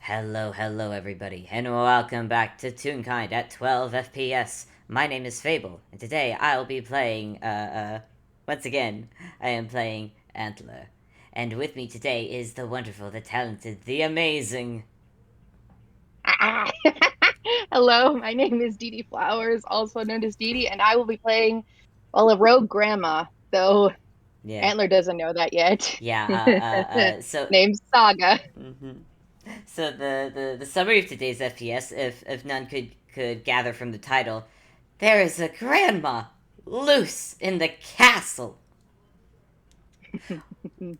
Hello everybody, and welcome back to Toonkind at 12 FPS. My name is Fable, and today I'll be playing, once again, I am playing Antler. And with me today is the wonderful, the talented, the amazing... Ah. Hello, my name is Dee Dee Flowers, also known as Dee Dee, and I will be playing, well, a rogue grandma, though Yeah, Antler doesn't know that yet. yeah, so... Name's Saga. mhm. So the summary of today's FPS, if none could gather from the title, there is a grandma loose in the castle.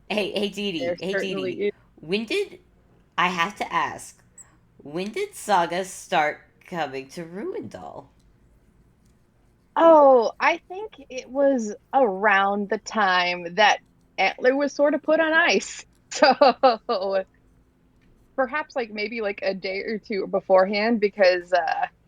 Hey, Dee There Dee. Hey, Dee certainly Dee. is. When did... I have to ask, when did Saga start coming to Ruindall? Oh, I think it was around the time that Antler was sort of put on ice. So perhaps like maybe like a day or two beforehand, because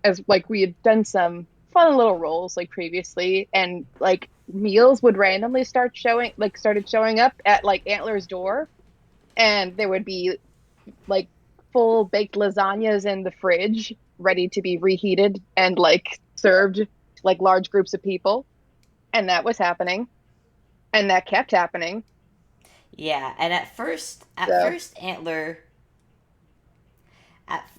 as like we had done some fun little roles like previously, and like meals would randomly started showing up at like Antler's door, and there would be like full baked lasagnas in the fridge ready to be reheated and like served to like large groups of people, and that was happening, and that kept happening. Yeah, and at So first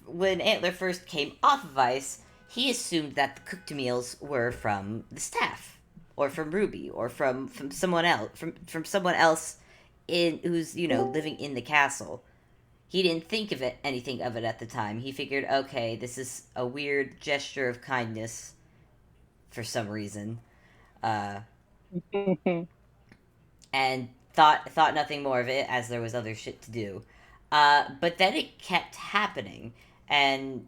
when Antler first came off of ice, he assumed that the cooked meals were from the staff, or from Ruby, or from someone else, from someone else in who's living in the castle. He didn't think of it anything of it at the time. He figured, okay, this is a weird gesture of kindness for some reason. Uh, and thought nothing more of it as there was other shit to do. But then it kept happening, and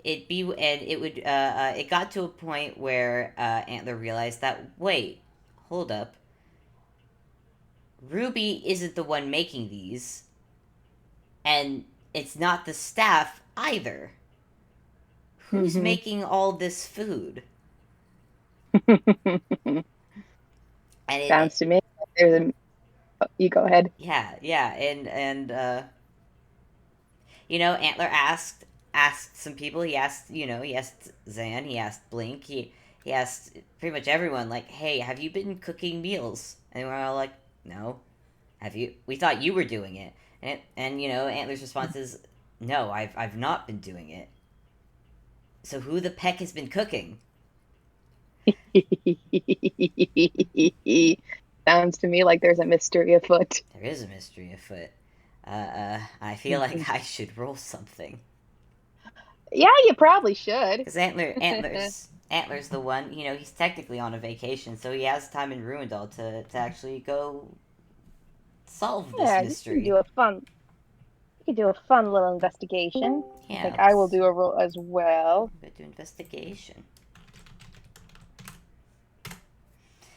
it got to a point where Antler realized that, wait, hold up, Ruby isn't the one making these, and it's not the staff either. Who's making all this food? And sounds to me like there's a you go ahead. yeah, and Antler asked some people. He asked Zan, he asked Blink, he asked pretty much everyone, like, hey, have you been cooking meals? And we're all like, no. Have you? We thought you were doing it. And Antler's response is, no, I've not been doing it. So who the peck has been cooking? Sounds to me like there's a mystery afoot. There is a mystery afoot. I feel like I should roll something. Yeah, you probably should. Because Antler's the one. He's technically on a vacation, so he has time in Ruindal to actually go solve this Yeah, you can mystery. do a fun little investigation. I Yeah, think I will do a roll as well. go do investigation.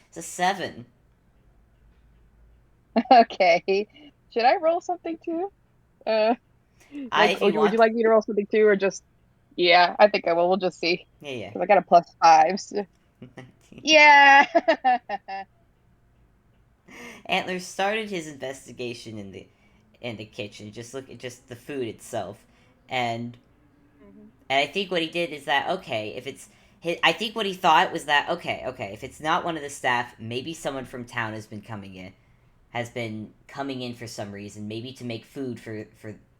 It's a 7. Okay. Should I roll something too? Uh, like, If or you would you want. like me to roll something too, or just, yeah, I think I will. We'll just see. Yeah, 'Cause I got a plus five. So. yeah. Yeah. Antler started his investigation in the kitchen. Just look at just the food itself, and Mhm. I think what he did is that, okay, if it's I think what he thought was that, okay, if it's not one of the staff, maybe someone from town has been coming in for some reason, maybe to make food for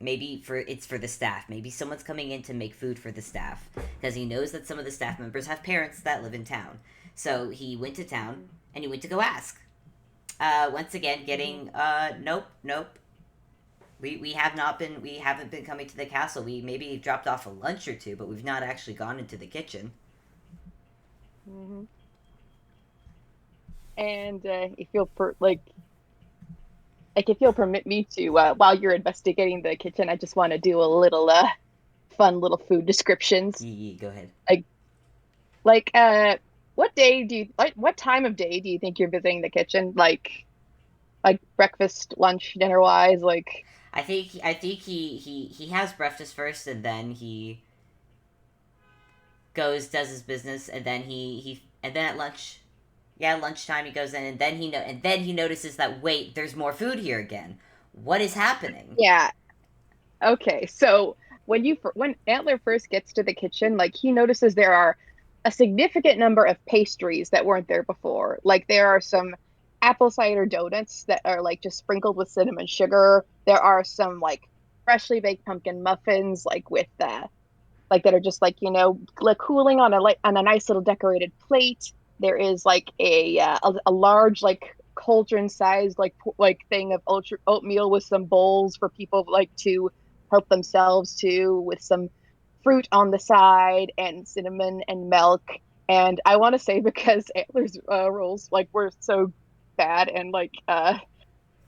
maybe for it's for the staff. Maybe someone's coming in to make food for the staff because he knows that some of the staff members have parents that live in town. So he went to town and he went to go ask. Once again, Mhm. getting nope. We haven't been coming to the castle. We maybe dropped off a lunch or two, but we've not actually gone into the kitchen. Mhm. And if you'll permit me to, while you're investigating the kitchen, I just want to do a little fun little food descriptions. Yee, go ahead. Like like what time of day do you think you're visiting the kitchen? Like breakfast, lunch, dinner wise, like I think he has breakfast first, and then he goes does his business, and then and then at lunch, yeah, lunchtime, he goes in, and then he notices that, wait, there's more food here again. What is happening? yeah. Okay, so when Antler first gets to the kitchen, like he notices there are a significant number of pastries that weren't there before. Like there are some apple cider donuts that are like just sprinkled with cinnamon sugar. There are some like freshly baked pumpkin muffins, like with like that are just like like cooling on a nice little decorated plate. There is like a large like cauldron sized like thing of ultra oatmeal with some bowls for people like to help themselves to with some fruit on the side and cinnamon and milk. And I want to say because Antler's rolls like were so bad and like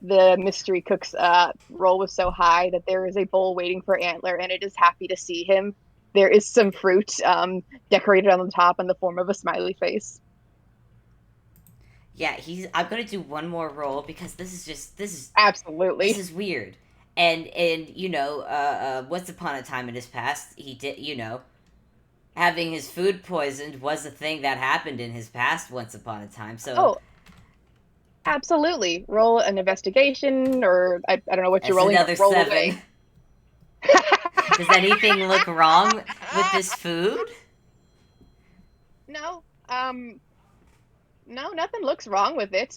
the mystery cook's roll was so high that there is a bowl waiting for Antler, and it is happy to see him. There is some fruit decorated on the top in the form of a smiley face. Yeah, he's. I'm gonna do one more roll because this is just this Absolutely. is weird. And once upon a time in his past, he did having his food poisoned was a thing that happened in his past once upon a time. So Oh, absolutely. Roll an investigation, or I don't know what you're that's rolling, but another roll 7. away. Does anything look wrong with this food? No, no, nothing looks wrong with it.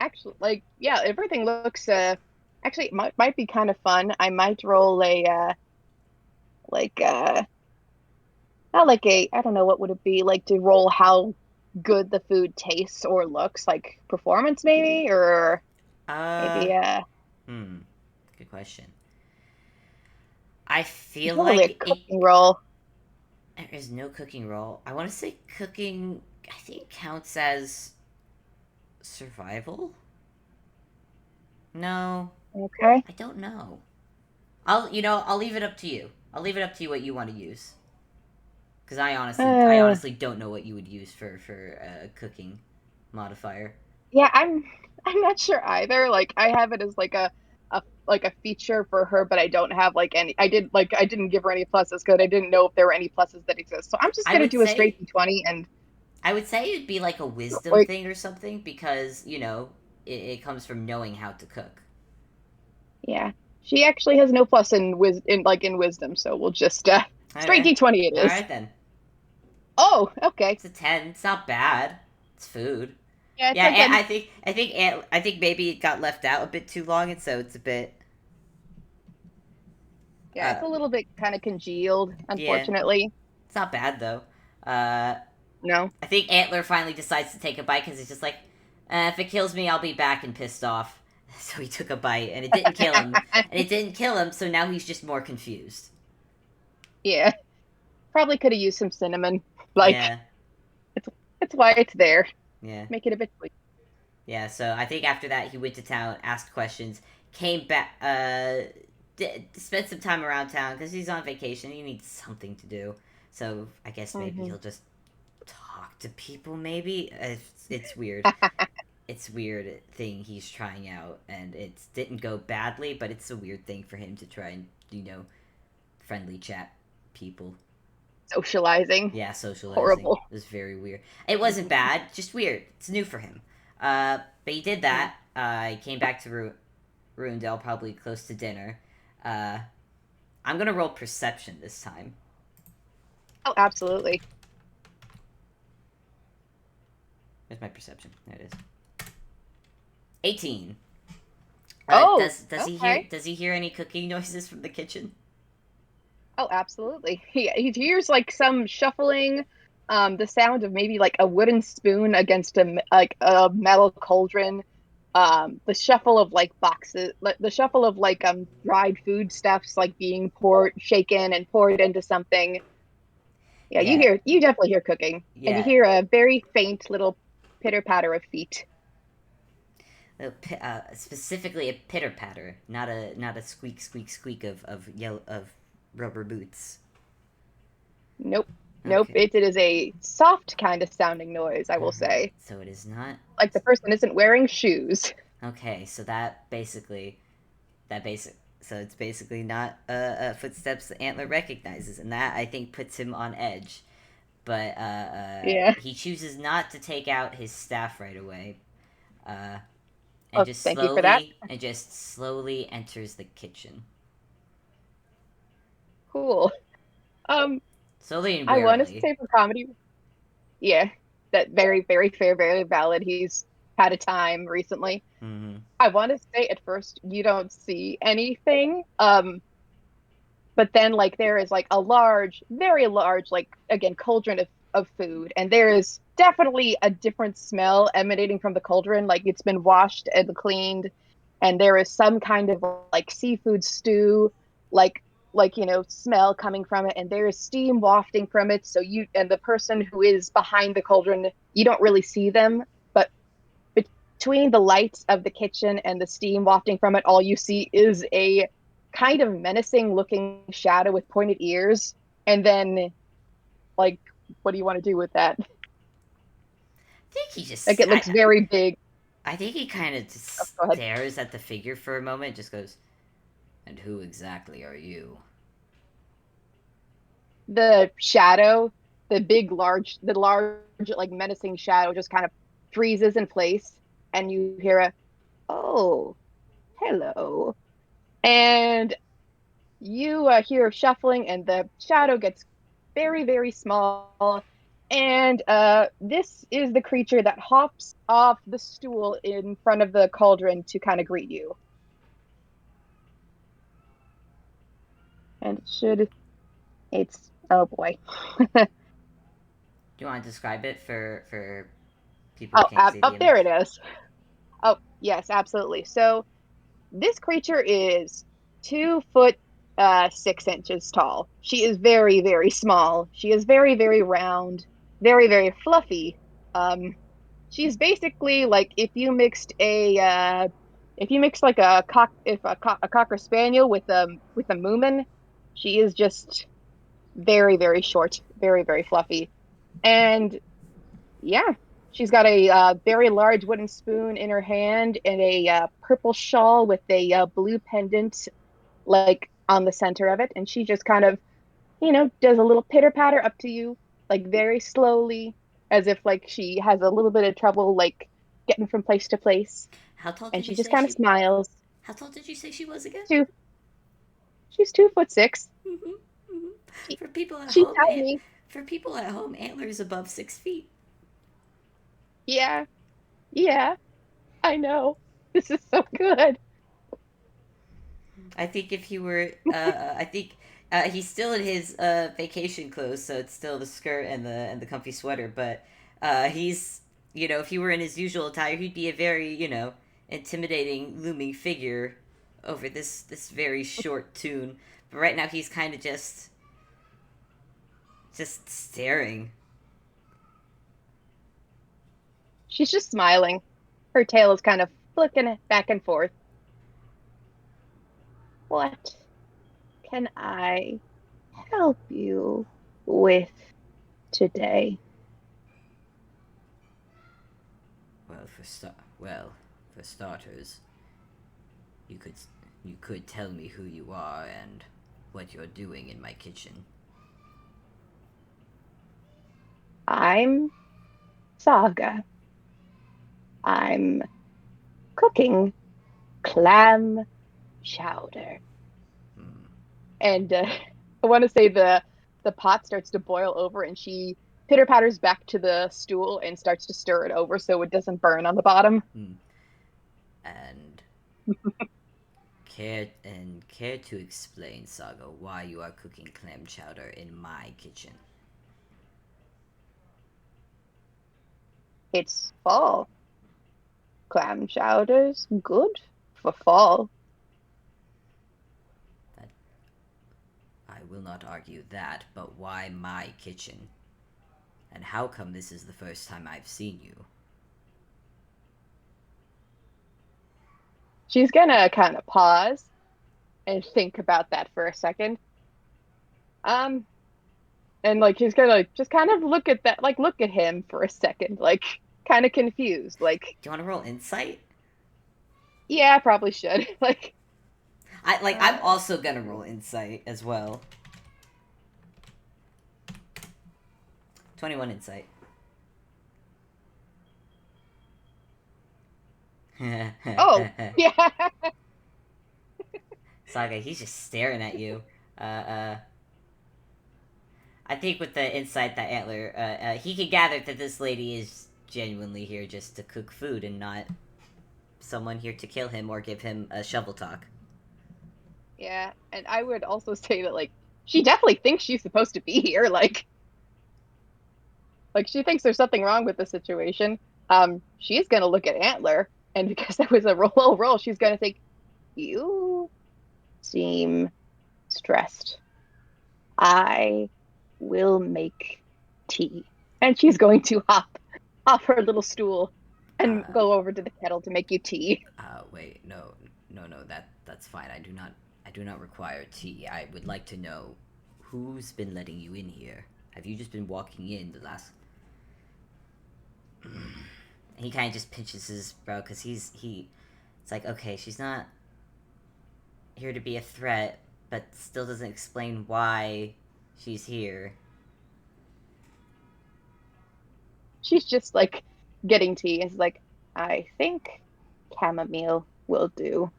Actually, like, yeah, everything looks, actually, it might be kind of fun. I might roll like, not like I don't know, what would it be like to roll how good the food tastes or looks, like performance maybe, or Uh, maybe, hmm. Good question. I it's feel probably a like cooking roll. there is no cooking roll. I want to say cooking. I think counts as survival. No, Okay. I don't know. I'll leave it up to you. I'll leave it up to you what you want to use. Because I Uh, honestly don't know what you would use for a cooking modifier. yeah, I'm not sure either. Like I have it as like a feature for her, but I don't have like any. I didn't give her any pluses because I didn't know if there were any pluses that exist. So I'm just I gonna would do a straight say d20 and I would say it'd be like a wisdom like thing or something because it comes from knowing how to cook. yeah. She actually has no plus in wisdom, so we'll just straight Okay, d20 it all is. right then. Oh, okay. It's a 10. It's not bad. It's food. Yeah, Yeah, 10 and 10. I think maybe it got left out a bit too long, and so it's a bit. Yeah, Uh, it's a little bit kind of congealed, yeah, unfortunately. it's not bad though. Uh, No. I think Antler finally decides to take a bite because he's just like, if it kills me, I'll be back and pissed off. So he took a bite, and it didn't kill him, and it didn't kill him. So now he's just more confused. Yeah, probably could have used some cinnamon. Like Yeah, it's it's why it's there. yeah, Make it a bit sweet. yeah. So I think after that, he went to town, asked questions, came back, spent some time around town because he's on vacation. He needs something to do. So I guess maybe Hmm. he'll just talk to people. Maybe it's weird. It's weird thing he's trying out, and it didn't go badly, but it's a weird thing for him to try and friendly chat people. Socializing. Yeah, socializing. Horrible. It was very weird. It wasn't Mhm. bad, just weird. It's new for him. But he did Mm. that. He came back to Ruindell probably close to dinner. Uh, I'm gonna roll perception this time. Oh, absolutely. Where's my perception? There it is. 18. Oh, Does he hear okay. any cooking noises from the kitchen? Oh, absolutely. He hears like some shuffling, the sound of maybe like a wooden spoon against like a metal cauldron, the shuffle of like boxes, like the shuffle of like dried food stuffs like being poured, shaken and poured into something. Yeah, Yeah, you definitely hear cooking, and you yeah. hear a very faint little pitter patter of feet. Specifically a pitter patter, not a squeak squeak squeak of yellow of rubber boots. Nope, nope. Okay. It is a soft kind of sounding noise, I All will right. say, So it is not. like the person isn't wearing shoes. Okay. So that basic. So it's basically not footsteps the Antler recognizes, and that I think puts him on edge. But Yeah. he chooses not to take out his staff right away, uh, Oh, thank you for that. and just slowly enters the kitchen. Cool. Um, Slowly and I want to warily. say for comedy, yeah, that very, very fair, very valid. He's had a time recently. Hmm. I want to say at first you don't see anything. But then like there is like a large, very large, like again, cauldron of food, and there is definitely a different smell emanating from the cauldron, like it's been washed and cleaned, and there is some kind of like seafood stew, like smell coming from it, and there is steam wafting from it. So you and the person who is behind the cauldron, you don't really see them, but between the lights of the kitchen and the steam wafting from it, all you see is a kind of menacing looking shadow with pointed ears. And then, like, what do you want to do with that? I think he Like, just. it looks very big. I think he kind of Oh, just go ahead. stares at the figure for a moment, just goes, "And who exactly are you?" The shadow, the large, like, menacing shadow just kind of freezes in place, and you hear a, oh, hello. And you hear shuffling, and the shadow gets very, very small. And this is the creature that hops off the stool in front of the cauldron to kind of greet you. And oh boy. Do you want to describe it for people who Oh, can't see the there it image? is. Oh, yes, absolutely. So this creature is 2 foot 6 inches tall. She is very, very small. She is very, very round, very, very fluffy. Um, she's basically like if you mixed like a cocker spaniel with a moomin, she is just very, very short, very, very fluffy. And yeah, she's got a very large wooden spoon in her hand and a purple shawl with a blue pendant like on the center of it. And she just kind of, does a little pitter patter up to you, like very slowly, as if like she has a little bit of trouble like getting from place to place. How tall And did you she just say kind of she? smiles. How tall did you say she was again? Two, she's 2 foot 6. Hmm. Hmm. She, For people at she's home, tiny. for people at home, Antler is above 6 feet. Yeah, yeah, I know. This is so good. I think if he were, I think he's still in his vacation clothes, so it's still the skirt and the comfy sweater. But he's, if he were in his usual attire, he'd be a very, intimidating looming figure over this very short tune. But right now, he's kind of just staring. She's just smiling. Her tail is kind of flicking back and forth. What can I help you with today? Well, for starters, you could you could tell me who you are and what you're doing in my kitchen. I'm Saga. I'm cooking clam chowder. Hmm. And I want to say the pot starts to boil over, and she pitter patters back to the stool and starts to stir it over so it doesn't burn on the bottom. Hmm. And care to explain, Saga, why you are cooking clam chowder in my kitchen? It's fall. Clam chowder's good for fall. That I will not argue that, but why my kitchen? And how come this is the first time I've seen you? She's gonna kind of pause and think about that for a second. Um, and like she's gonna like, just kind of look at that, like look at him for a second, like kind of confused. Like, Do you want to roll insight? yeah, I probably should. Like, I'm uh, also gonna roll insight as well. 21 insight. oh, yeah. Saga, he's just staring at you. Uh, uh, I think with the insight that Antler, he could gather that this lady is genuinely here just to cook food and not someone here to kill him or give him a shovel talk. Yeah, and I would also say that like she definitely thinks she's supposed to be here. Like she thinks there's something wrong with the situation. She's gonna look at Antler, and because it was a low roll, she's gonna think, "You seem stressed. I will make tea." And she's going to hop off her little stool and Uh, go over to the kettle to make you tea. wait, no, no, that's fine. I do not require tea. I would like to know who's been letting you in here. Have you just been walking in the last? He kind of just pinches his brow because he. It's like okay, she's not here to be a threat, but still doesn't explain why she's here. She's just like getting tea and she's like, "I think chamomile will do.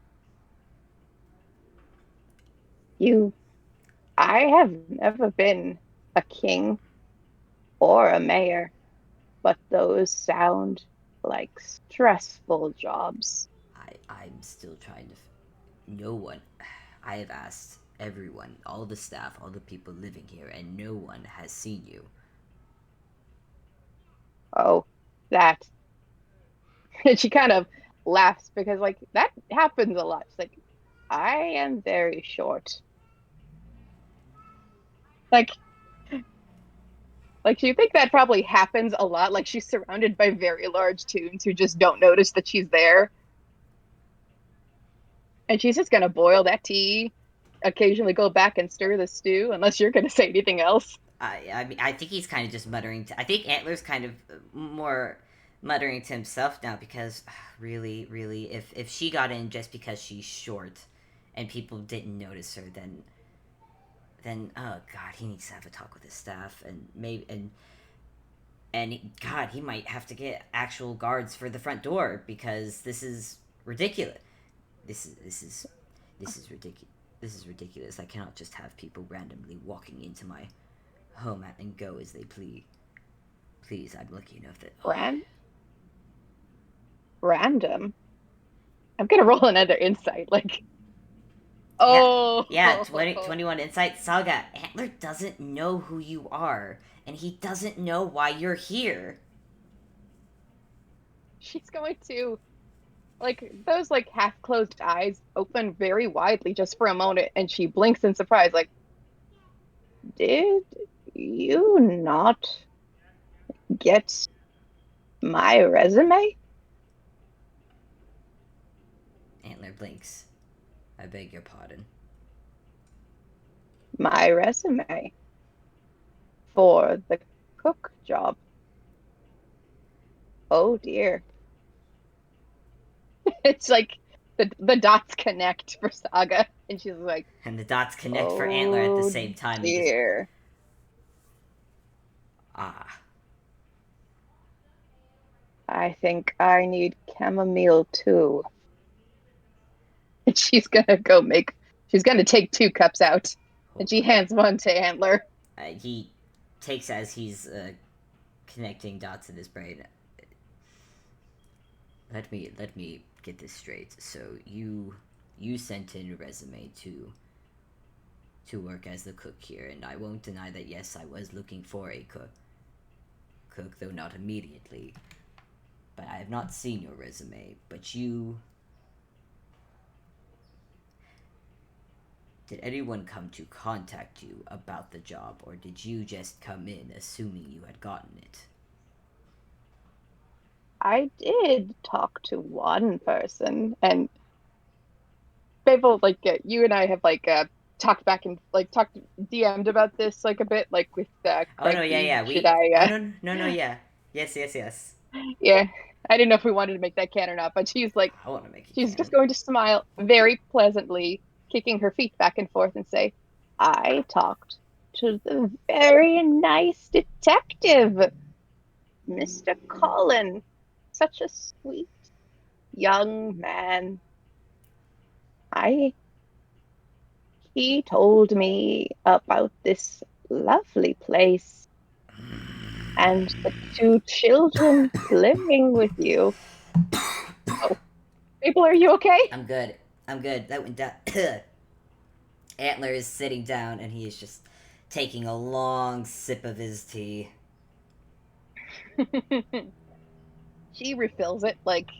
You, I have never been a king or a mayor, but those sound like stressful jobs." I'm still trying to. No one. I have asked everyone, all the staff, all the people living here, and no one has seen you. Oh, that. And she kind of laughs because like that happens a lot. She's like, "I am very short." Like like you think that probably happens a lot. Like she's surrounded by very large toons who just don't notice that she's there. And she's just gonna boil that tea, occasionally go back and stir the stew, unless you're gonna say anything else. I mean, I think he's kind of just muttering. I think Antler's kind of more muttering to himself now because, really, if she got in just because she's short, and people didn't notice her, then oh god, he needs to have a talk with his staff and maybe God, he might have to get actual guards for the front door because this is ridiculous. This is this is this is ridiculous. This is ridiculous. I cannot just have people randomly walking into my home and go as they please. Please, I'm lucky enough that. Oh, Ran Random. I'm gonna roll another insight. Like, yeah, yeah, 20, oh, 21 insight. Saga, Antler doesn't know who you are, and he doesn't know why you're here. she's going to like those like half closed eyes open very widely just for a moment, and she blinks in surprise, like, "Did you not get my resume?" Antler blinks. I beg your pardon. "My resume for the cook job." Oh dear. It's like the dots connect for Saga, and she's like, And the dots connect for Antler at the "Oh same time. He just dear. ah. I think I need chamomile too." And she's gonna go make. She's gonna take two cups out, and Hold she on. hands one to Antler. He takes as he's connecting dots in his brain. Let me get this straight. So you sent in a resume to work as the cook here, and I won't deny that. Yes, I was looking for a cook, though not immediately. But I have not seen your resume. But you did anyone come to contact you about the job, or did you just come in assuming you had gotten it? I did talk to one person, and Babel, like you and I have like talked back and like talked DM'd about this like a bit, like with Oh no, yeah, Cranky. yeah. Should We. I? Oh no, no, no, yeah. Yes, yes, yes. Yeah, I didn't know if we wanted to make that canon or not, but she's like, I want to make it she's just canon. going to smile very pleasantly, kicking her feet back and forth, and say, "I talked to the very nice detective, Mr. Cullen. Such a sweet young man. I He told me about this lovely place. And the two children living with you. Oh, people, are you okay? I'm good. I'm good. That went down. Antler is sitting down and he is just taking a long sip of his tea. She refills it, like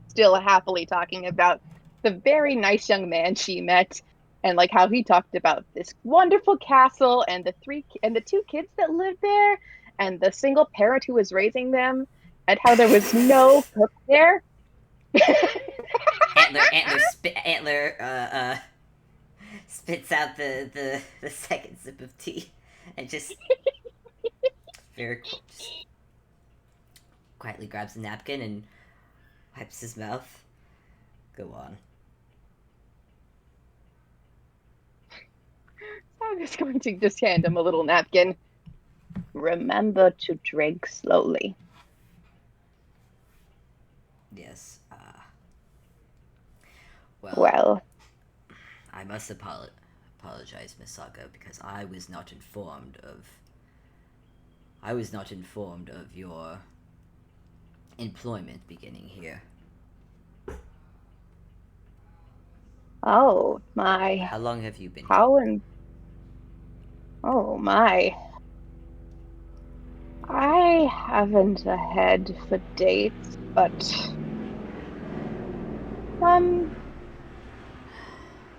still happily talking about the very nice young man she met and like how he talked about this wonderful castle and the two kids that lived there and the single parent who was raising them and how there was no cook there. Antler spits out the second sip of tea and just just quietly grabs a napkin and wipes his mouth. Go on. I'm just going to just hand him a little napkin. Remember to drink slowly. Yes. Well, Well, I must apologize, Miss Saga, because I was not informed of your employment beginning here. oh my, How long have you been here? how and oh my. I haven't a head for dates, but um,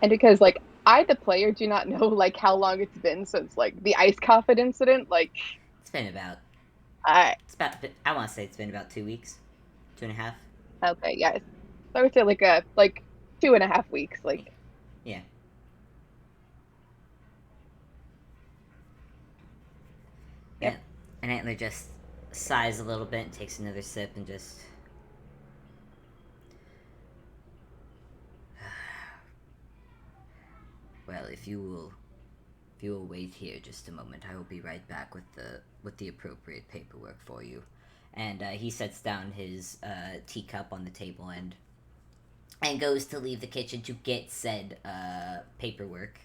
and because like I, the player, do not know like how long it's been since like the ice coffin incident. Like It's been about. I It's about. I want to say it's been about 2 weeks, 2.5. okay, yes, I would say like a like 2.5 weeks. Like Yeah. yep. And, and Antler just sighs a little bit and takes another sip and just. Well, if you will wait here just a moment, I will be right back with the appropriate paperwork for you. And he sets down his teacup on the table and goes to leave the kitchen to get said paperwork.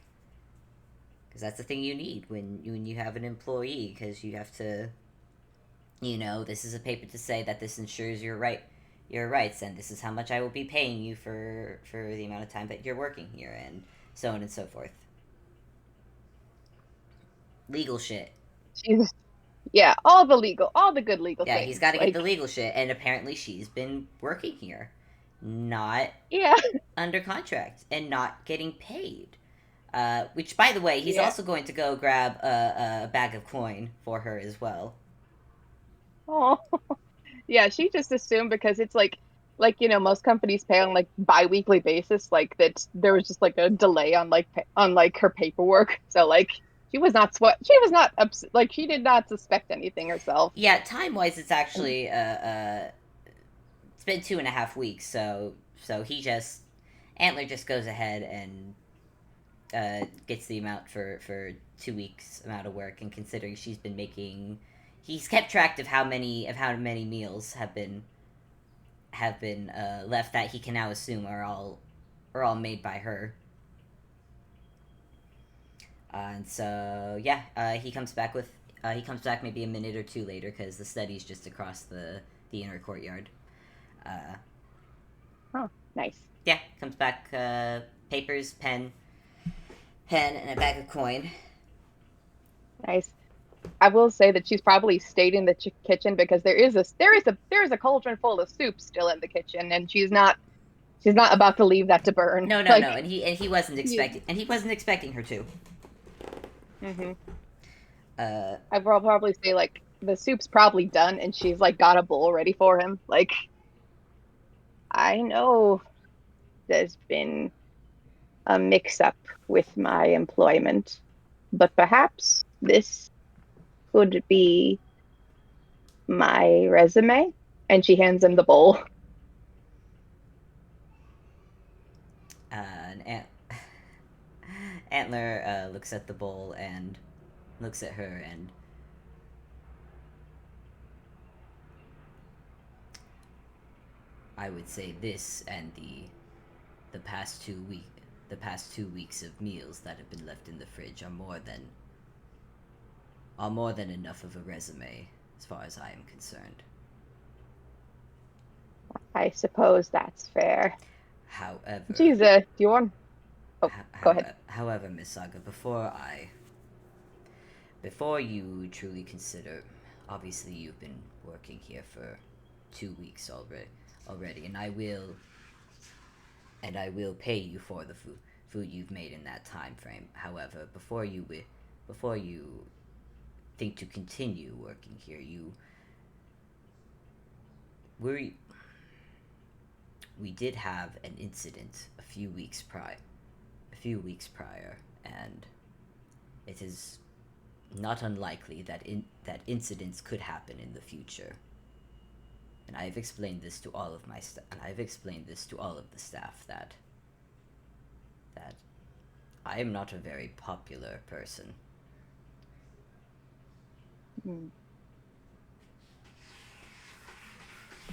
Because that's the thing you need when you have an employee. Because you have to, this is a paper to say that this ensures your rights, and this is how much I will be paying you for the amount of time that you're working here, and so on and so forth. Legal shit. Jesus. Yeah, all the good legal Yeah, he's things. got to get Like the legal shit, and apparently she's been working here, not yeah, under contract, and not getting paid. Which, by the way, he's yeah. also going to go grab a bag of coin for her as well. Oh, yeah. She just assumed because it's like most companies pay on like bi-weekly basis, like that there was just like a delay on on like her paperwork. So like she was not like she did not suspect anything herself. Yeah, time wise, it's actually it's been 2.5 weeks, so he just Antler just goes ahead and gets the amount for 2 weeks amount of work, and considering she's been making, he's kept track of how many meals have been left that he can now assume are all made by her. And so yeah, he comes back maybe a minute or two later because the study's just across the inner courtyard. Uh, Oh, nice, yeah, comes back, papers, pen, and a bag of coin. nice. I will say that she's probably stayed in the kitchen because there is a cauldron full of soup still in the kitchen, and she's not about to leave that to burn. No, no, Like no, and he wasn't yeah. expecting her to. Hmm. Uh, I will probably say like the soup's probably done, and she's like got a bowl ready for him. Like I know there's been a mix-up with my employment, but perhaps this could be my resume. And she hands him the bowl. and Antler looks at the bowl and looks at her, and I would say this and the past 2 weeks of meals that have been left in the fridge are more than are more than enough of a resume, as far as I am concerned. I suppose that's fair. However, Jesus, do you want? Oh, go ahead. however, Miss Saga, before you truly consider, obviously you've been working here for 2 weeks already, and I will pay you for the food you've made in that time frame. However, before you think to continue working here, we we did have an incident a few weeks prior, and it is not unlikely that incidents could happen in the future. And I've explained this to all of the staff that I am not a very popular person. Hmm.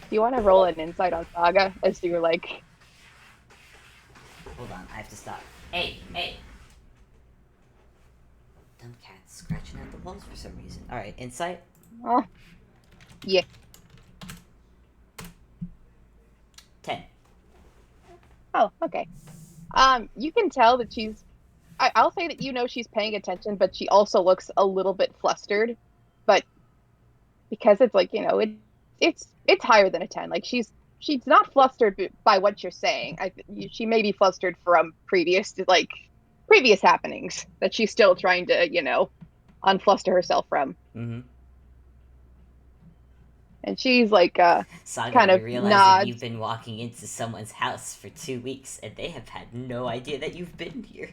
Do you want to roll an insight on Saga as you're like, Hold on, I have to stop. Hey, hey! Dumb cat's scratching at the walls for some reason. Alright, insight? oh, yeah. 10. Oh, okay. You can tell that I'll say that she's paying attention, but she also looks a little bit flustered. But because it's like, it's higher than a 10. Like she's not flustered by what you're saying. She may be flustered from previous happenings that she's still trying to, unfluster herself from. Mm-hmm. And she's like Saga, kind you of realize that you've nods. been walking into someone's house for 2 weeks and they have had no idea that you've been here.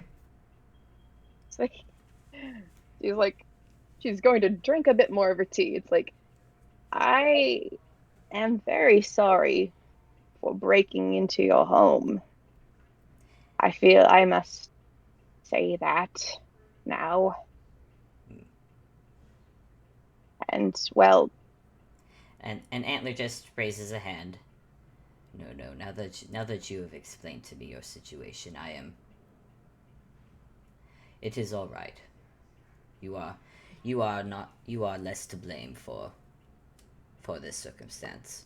It's like she's like she's going to drink a bit more of her tea. It's like, I am very sorry for breaking into your home. I feel I must say that now. And well, And Antler just raises a hand. No, no. Now that you have explained to me your situation, I am. It is all right. You are, you are not. You are less to blame for this circumstance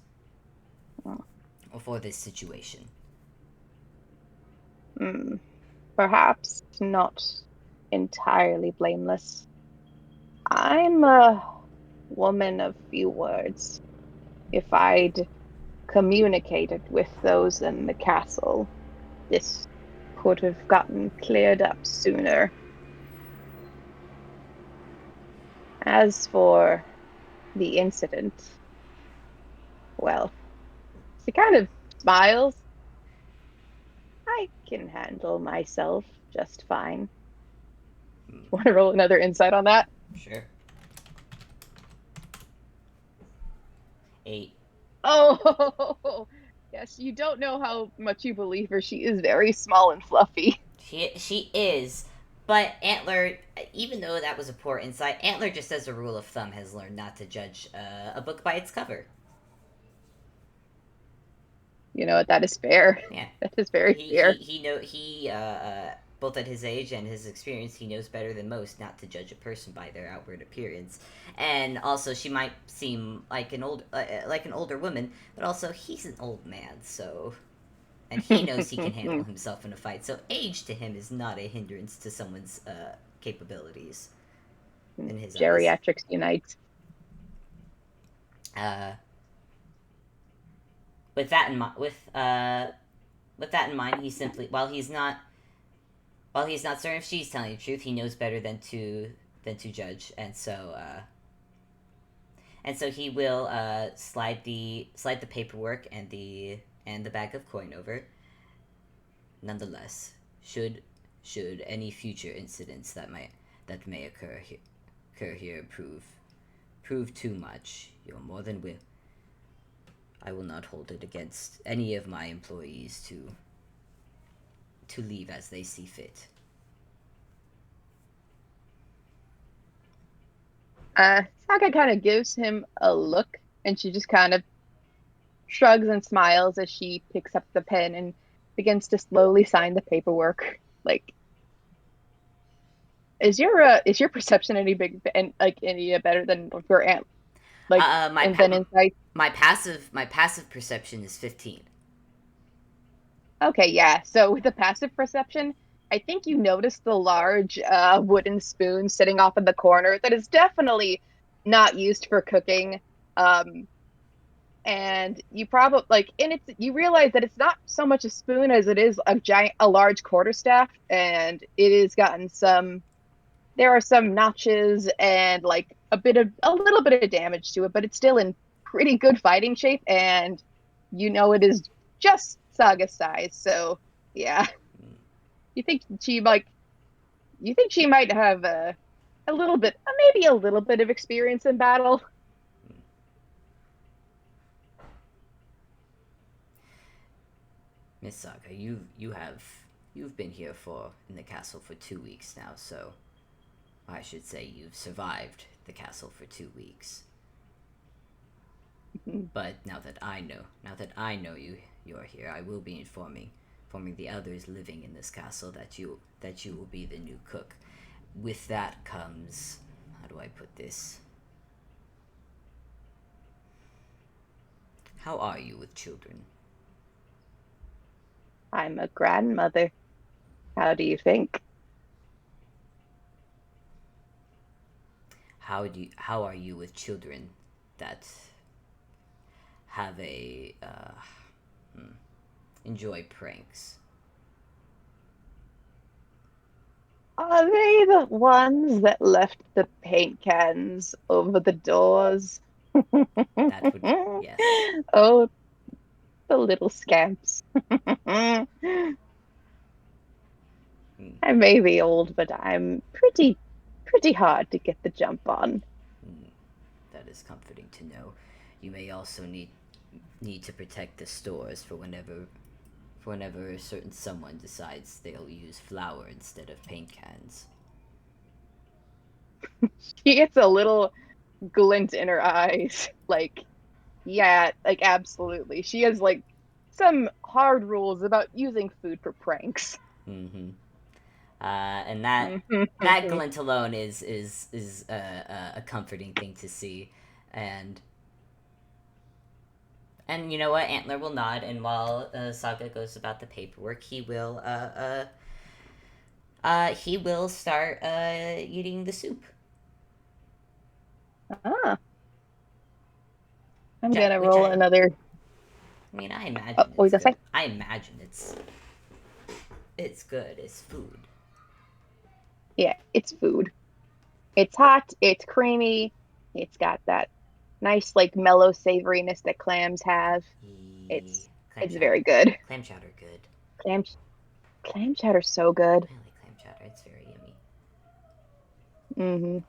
or for this situation. mm, perhaps not entirely blameless. I'm a woman of few words. If I'd communicated with those in the castle, this could have gotten cleared up sooner. As for the incident, well, she kind of smiles. I can handle myself just fine. Hmm. Want to roll another insight on that? Sure. 8. Oh, yes, you don't know how much you believe her. She is very small and fluffy. She is, but Antler, even though that was a poor insight, Antler just as a rule of thumb has learned not to judge a book by its cover. You know what? That is fair. Yeah, That is very fair. both at his age and his experience, he knows better than most not to judge a person by their outward appearance. And also, she might seem like an older woman, but also he's an old man, so and he knows he can handle himself in a fight. So age to him is not a hindrance to someone's capabilities in his eyes. Geriatrics unite. Uh, with that in mind, with that in mind, he simply while he's not certain if she's telling the truth, he knows better than to judge, and so he will slide the paperwork and the bag of coin over. Nonetheless, should any future incidents that may occur here prove too much, you're more than will. I will not hold it against any of my employees to leave as they see fit. Saga kind of gives him a look, and she just kind of shrugs and smiles as she picks up the pen and begins to slowly sign the paperwork. Like, is your perception any big and like any better than your aunt like Uh, my and pa- then insight? my passive perception is 15. Okay, yeah. So with the passive perception, I think you notice the large wooden spoon sitting off in the corner that is definitely not used for cooking. Um, and you probably like and it's you realize that it's not so much a spoon as it is a large quarterstaff, and it has gotten some there are some notches and like a little bit of damage to it, but it's still in pretty good fighting shape, and you know it is just Saga size. So yeah, you think she like you think she might have a little bit, maybe a little bit of experience in battle. Miss Saga, you've been here for in the castle for 2 weeks now, so I should say you've survived the castle for 2 weeks. But now that I know you're here, I will be informing the others living in this castle that you will be the new cook. With that comes, how do I put this? How are you with children? I'm a grandmother. How do you think? How are you with children that have enjoy pranks? Are they the ones that left the paint cans over the doors? That would yes. Oh, the little scamps. I Mm, may be old, but I'm pretty hard to get the jump on. mm, that is comforting to know. You may also need to protect the stores for whenever a certain someone decides they'll use flour instead of paint cans. She gets a little glint in her eyes. Like, yeah, like absolutely. She has like some hard rules about using food for pranks. Mm-hmm. And that Mhm. glint alone is a comforting thing to see, and you know what? Antler will nod, and while Saga goes about the paperwork, he will start eating the soup. Ah, I'm Which gonna roll another. I mean, I Oh, imagine what were you it's gonna say? good. I imagine it's good. It's food. Yeah, it's food. It's hot, it's creamy, it's got that nice like mellow savoriness that clams have. He It's clam it's chowder, very good. clam chowder, good. Clam clam chowder's so good. I like clam chowder. It's very yummy. Hmm.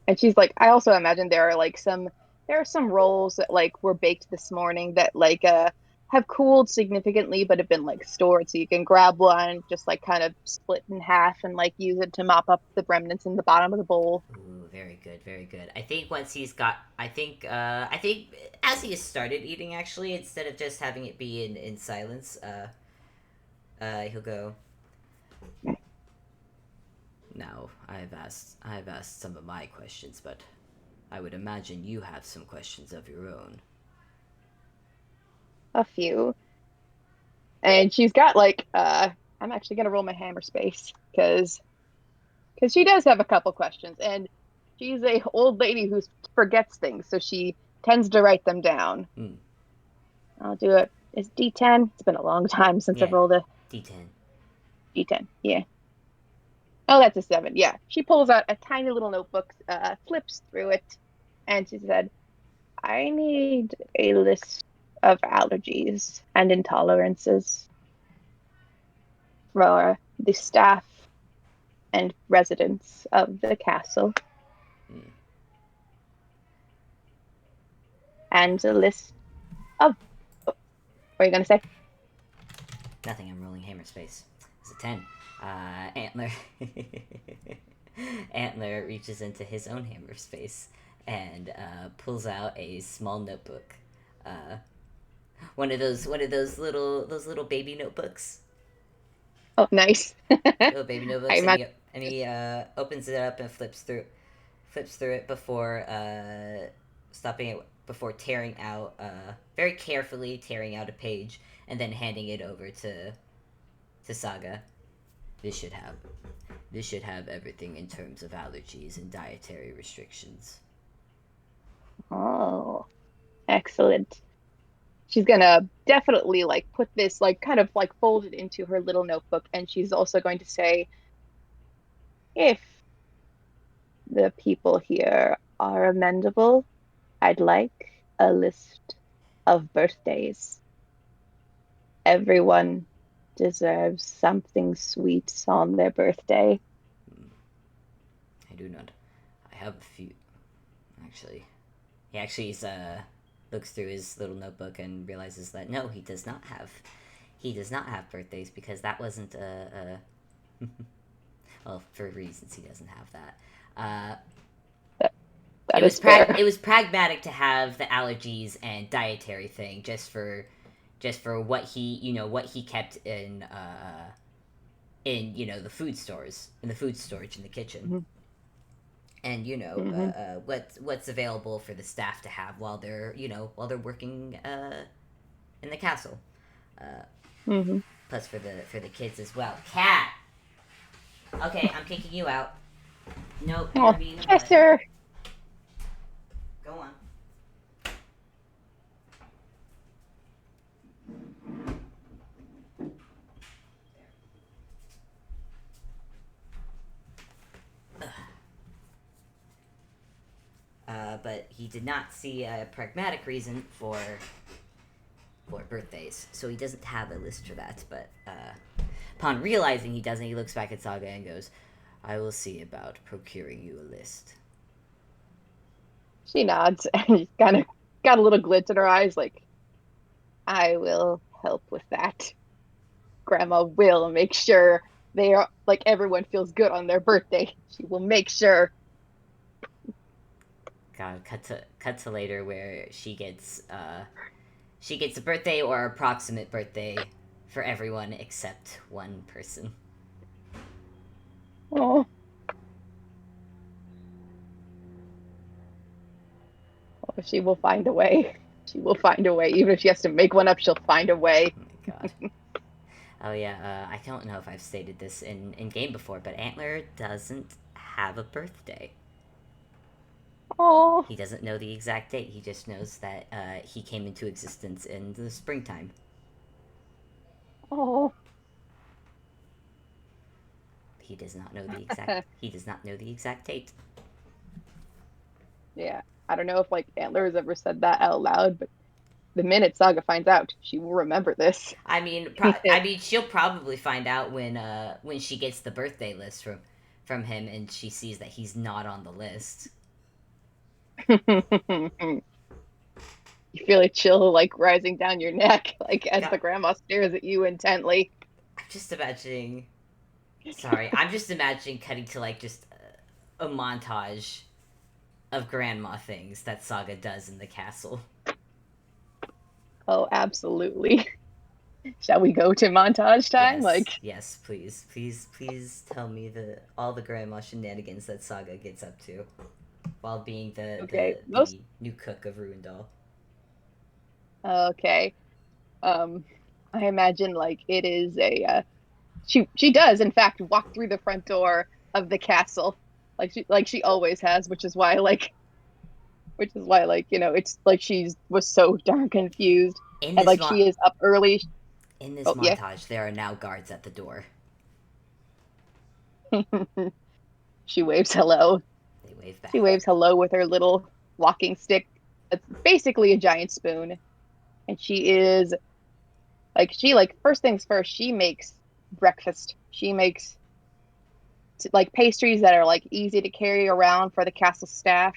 And she's like, I also imagine there are some rolls that like were baked this morning that like have cooled significantly but have been like stored, so you can grab one, just like kind of split in half and like use it to mop up the remnants in the bottom of the bowl. Ooh, very good, very good. I think once he's got, I think as he has started eating, actually, instead of just having it be in silence, he'll go. Now, I have asked some of my questions, but I would imagine you have some questions of your own. A few. And she's got like I'm actually gonna roll my hammer space because she does have a couple questions, and she's a old lady who forgets things, so she tends to write them down. Hmm. I'll do it. It's D10. It's been a long time since I've Yeah, rolled a D10. D10. Yeah. Oh, that's a 7. Yeah. She pulls out a tiny little notebook, flips through it, and she said, I need a list of allergies and intolerances for the staff and residents of the castle, Hmm. and a list of. What are you going to say? Nothing. I'm rolling hammer space. It's a 10. Antler. Antler reaches into his own hammer space and pulls out a small notebook. Uh, one of those little baby notebooks. Oh, nice. Little baby I notebooks, imagine. and he opens it up and flips through it before stopping it before tearing out very carefully tearing out a page and then handing it over to Saga. This should have this should have everything in terms of allergies and dietary restrictions. Oh, excellent. She's gonna definitely like put this like kind of like fold it into her little notebook, and she's also going to say, if the people here are amendable, I'd like a list of birthdays. Everyone deserves something sweet on their birthday. Hmm, I do not. I have a few actually. He actually looks through his little notebook and realizes that no, he does not have birthdays because that wasn't a well, for reasons he doesn't have that. That, that is fair. It was pragmatic to have the allergies and dietary thing just for what what he kept in the food stores in the food storage in the kitchen, Hmm. and Hmm. what's available for the staff to have while they're working in the castle. Uh, Hmm. Plus for the kids as well. Cat. Okay, I'm kicking you out. Nope, you're Oh, being a butt. Chester. Go on. But he did not see a pragmatic reason for birthdays, so he doesn't have a list for that. But upon realizing he doesn't, he looks back at Saga and goes, "I will see about procuring you a list." She nods and she's kind of got a little glint in her eyes, like, I will help with that. Grandma will make sure they are like everyone feels good on their birthday. She will make sure. God, cut to later where she gets a birthday or approximate birthday for everyone except one person. Oh, she will find a way. She will find a way. Even if she has to make one up, she'll find a way. Oh my god. Oh yeah, I don't know if I've stated this in game before, but Antler doesn't have a birthday. Oh, He doesn't know the exact date. He just knows that he came into existence in the springtime. oh. He does not know the exact. He does not know the exact date. Yeah. I don't know if like Antler has ever said that out loud, but the minute Saga finds out, she will remember this. I mean, she'll probably find out when she gets the birthday list from him and she sees that he's not on the list. You feel a chill like rising down your neck, like as God, the grandma stares at you intently. I'm just imagining. Sorry, I'm just imagining cutting to like just a montage of grandma things that Saga does in the castle. Oh, absolutely. Shall we go to montage time? Like, Yes, please tell me the all the grandma shenanigans that Saga gets up to while being okay, most the new cook of Ruindall. okay. Um, I imagine like it is a she does in fact walk through the front door of the castle like she always has, which is why like it's like she's was so darn confused, In and this like mo- she is up early. in this Oh yeah. montage, there are now guards at the door. She waves hello. They wave She back. waves hello with her little walking stick. It's basically a giant spoon, and she is like she like first things first. She makes breakfast. She makes like pastries that are like easy to carry around for the castle staff.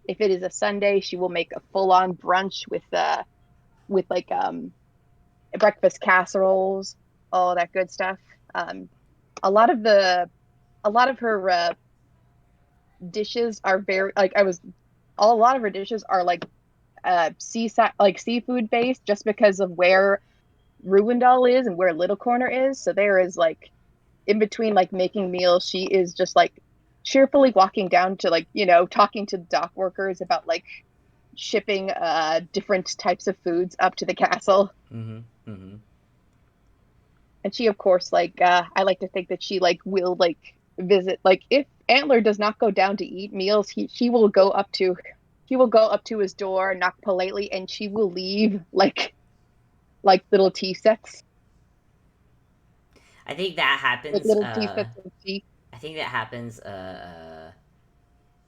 If it is a Sunday, she will make a full-on brunch with like breakfast casseroles, all that good stuff. Um, a lot of the a lot of her dishes are very like I was a lot of her dishes are like seaside like seafood based just because of where Ruindall is and where Little Corner is. So there is like in between like making meals, she is just like cheerfully walking down to like, talking to dock workers about like shipping different types of foods up to the castle. Mm-hmm. Mm-hmm. And she of course like I like to think that she like will like visit like if Antler does not go down to eat meals, he she will go up to his door, knock politely, and she will leave like little tea sets, I think that like happens. little tea sets of tea. I think that happens.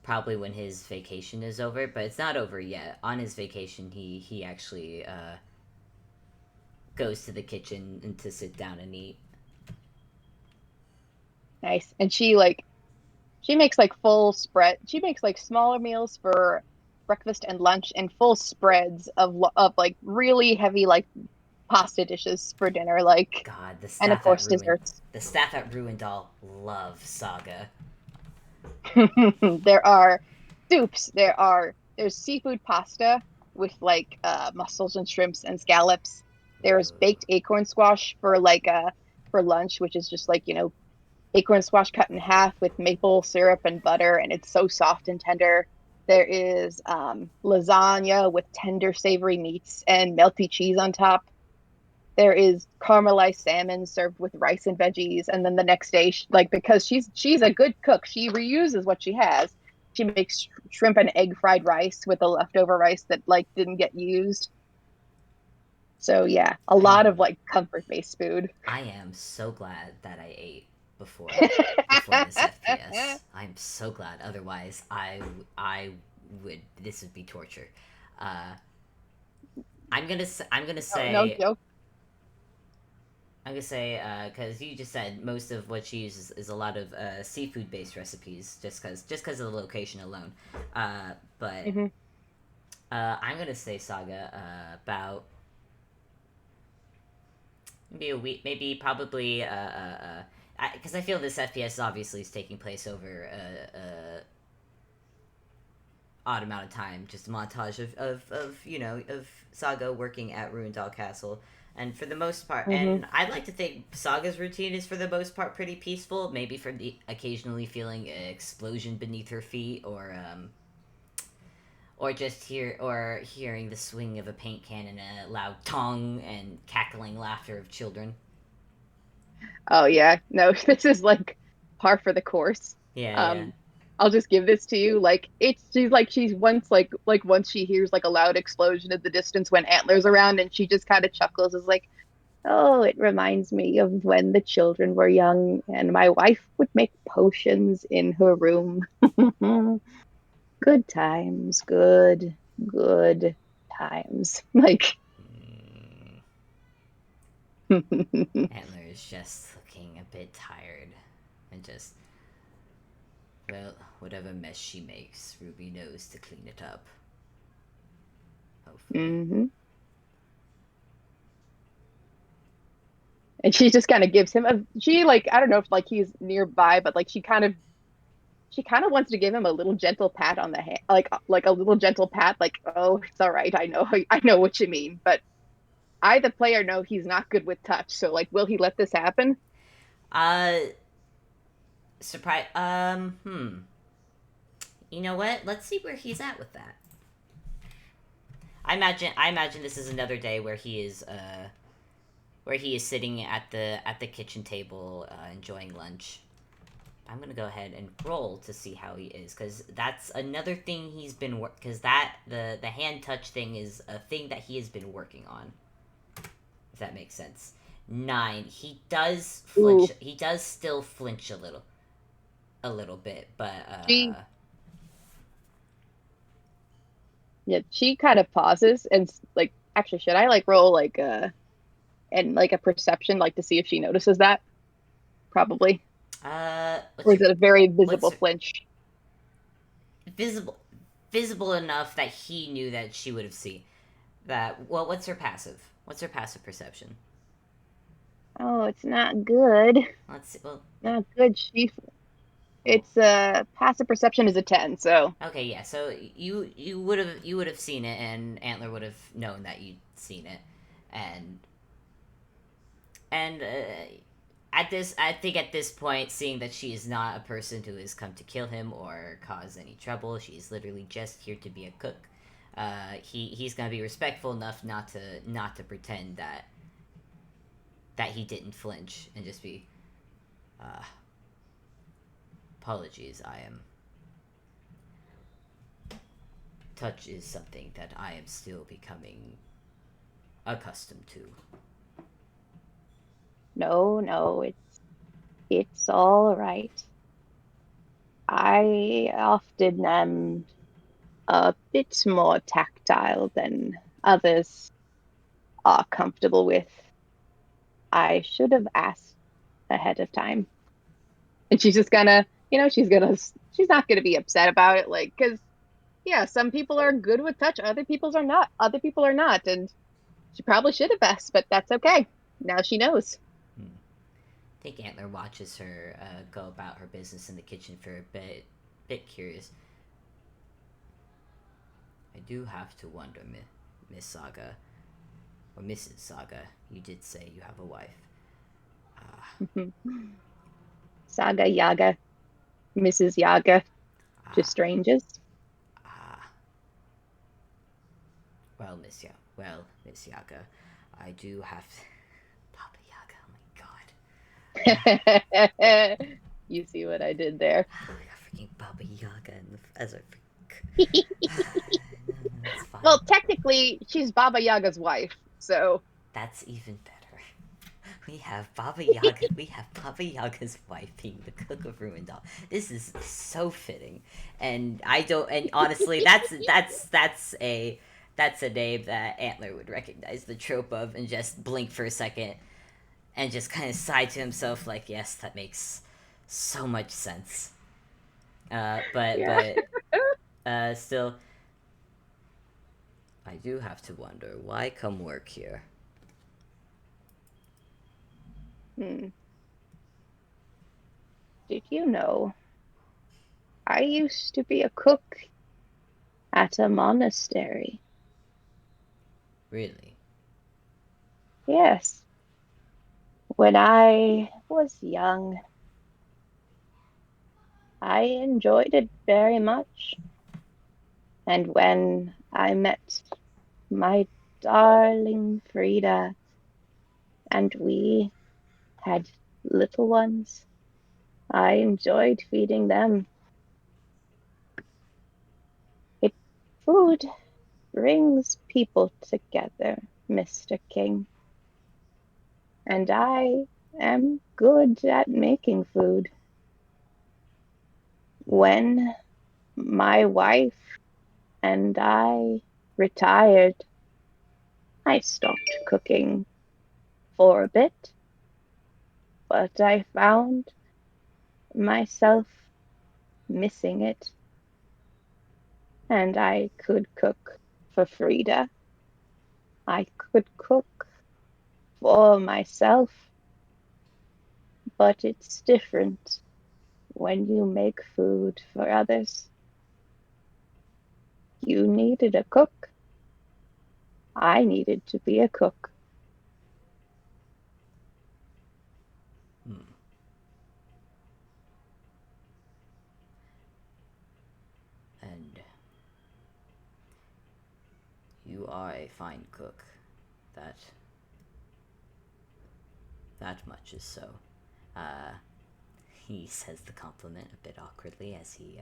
Probably when his vacation is over, but it's not over yet. On his vacation, he actually goes to the kitchen and to sit down and eat. Nice. And she makes like full spread. She makes like smaller meals for breakfast and lunch and full spreads of like really heavy like pasta dishes for dinner like God, and of course desserts. the staff at Ruindall love Saga. There are soups, there's seafood pasta with like mussels and shrimps and scallops. There's Ooh. baked acorn squash for lunch, which is just like, acorn squash cut in half with maple syrup and butter, and it's so soft and tender. There is lasagna with tender, savory meats and melty cheese on top. There is caramelized salmon served with rice and veggies, and then the next day, like because she's a good cook, she reuses what she has. She makes shrimp and egg fried rice with the leftover rice that like didn't get used. So yeah, a I lot of am like comfort based food. I am so glad that I ate before this FPS. I'm so glad. Otherwise, I would this would be torture. Uh, I'm gonna No, no say joke. because you just said most of what she uses is a lot of seafood based recipes, just because of the location alone. But Hmm. I'm gonna say Saga about maybe a week, maybe probably because I feel this FPS obviously is taking place over a odd amount of time, just a montage of Saga working at Ruindall Castle. And for the most part, Hmm. and I'd like to think Saga's routine is for the most part pretty peaceful. Maybe for the occasionally feeling an explosion beneath her feet, or just hearing the swing of a paint can and a loud tong and cackling laughter of children. Oh yeah, no, this is like par for the course. Yeah, yeah. Um, I'll just give this to you. Like she's once like once she hears like a loud explosion in the distance when Antler's around, and she just kind of chuckles, is like, oh, it reminds me of when the children were young and my wife would make potions in her room. Good times, good times. Like, Mm, mm-hmm. Antler is just looking a bit tired, and just well, whatever mess she makes, Ruby knows to clean it up. Hopefully. And she just kind of gives him a she like I don't know if like he's nearby, but like she kind of wants to give him a little gentle pat on the hand, like a little gentle pat, like, oh, it's all right, I know what you mean, but I, the player, know he's not good with touch, so like, will he let this happen? Uh, surprise. You know what? Let's see where he's at with that. I imagine this is another day where he is sitting at the kitchen table enjoying lunch. I'm gonna go ahead and roll to see how he is, because that's another thing he's been because that the hand touch thing is a thing that he has been working on. If that makes sense. 9. He does flinch. Ooh, He does still flinch a little bit, but she yeah, she kind of pauses and like, actually, should I like roll like and like a perception like to see if she notices that? Probably. Or what's is her it a very what's visible her, flinch? visible visible enough that he knew that she would have seen that. Well, what's her passive? What's her passive perception? Oh, it's not good. Let's see. Well, Not good. well, It's passive perception is a 10, so okay, yeah. So you would have seen it, and Antler would have known that you'd seen it, and and I think at this point, seeing that she is not a person who has come to kill him or cause any trouble, she's literally just here to be a cook. He's gonna be respectful enough not to pretend that he didn't flinch and just be, uh, apologies. I am touch is something that I am still becoming accustomed to. No, no, it's all right. I often am a bit more tactile than others are comfortable with. I should have asked ahead of time. And she's just gonna, she's not gonna be upset about it, like, because yeah, some people are good with touch, other people's are not. Other people are not, and she probably should have asked, but that's okay. Now she knows. Hmm. I think Antler watches her go about her business in the kitchen for a bit curious. I do have to wonder, Miss Saga, or Mrs. Saga. You did say you have a wife. Ah, Saga Yaga, Mrs. Yaga, just ah, strangers. ah. Well, Miss Yaga, I do have to. Papa Yaga. Oh my God. You see what I did there? I got freaking Baba Yaga as a. No, no, it's fine. Well, technically, she's Baba Yaga's wife, so That's even better. We have Baba Yaga. We have Baba Yaga's wife being the cook of Ruindall. This is so fitting, and I don't. And honestly, that's a name that Antler would recognize the trope of, and just blink for a second, and just kind of sigh to himself, like, yes, that makes so much sense. yeah. Still, I do have to wonder why come work here. Hmm. Did you know I used to be a cook at a monastery? Really? Yes, when I was young, I enjoyed it very much. And when I met my darling Frida and we had little ones, I enjoyed feeding them. It food brings people together, Mr. King, and I am good at making food. Hmm. When my wife and I retired, I stopped cooking for a bit, but I found myself missing it, and I could cook for Frida. I could cook for myself, but it's different when you make food for others. You needed a cook. I needed to be a cook. Hmm. And you are a fine cook. That that much is so. Uh, he says the compliment a bit awkwardly as he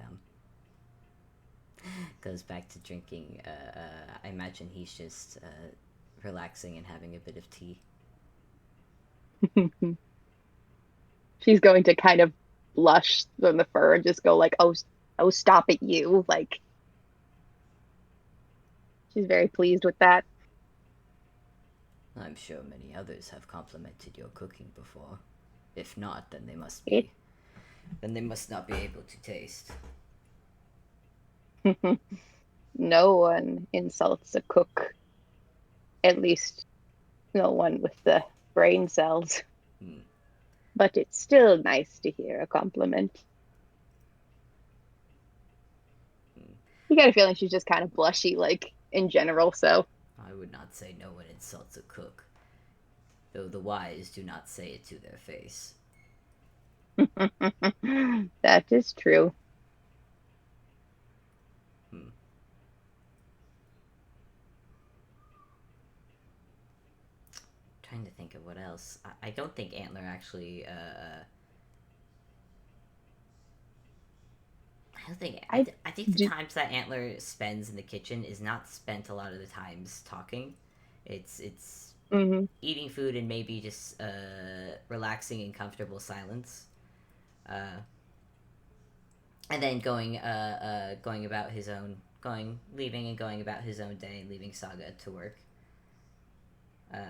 goes back to drinking. I imagine he's just relaxing and having a bit of tea. She's going to kind of blush from the fur and just go like, "Oh, oh, stop it, you!" Like she's very pleased with that. I'm sure many others have complimented your cooking before. If not, then they must It be. Then they must not be able to taste. no one insults a cook, at least no one with the brain cells. Hmm. But it's still nice to hear a compliment. Hmm. You got a feeling she's just kind of blushy, like in general. So I would not say no one insults a cook. though the wise do not say it to their face. That is true. Hmm. Trying to think of what else. I don't think Antler actually. I don't think. I I think the do. times that Antler spends in the kitchen is not spent a lot of the times talking. It's Mhm. eating food and maybe just relaxing in comfortable silence. Uh, and then going about his own leaving and going about his own day, leaving Saga to work.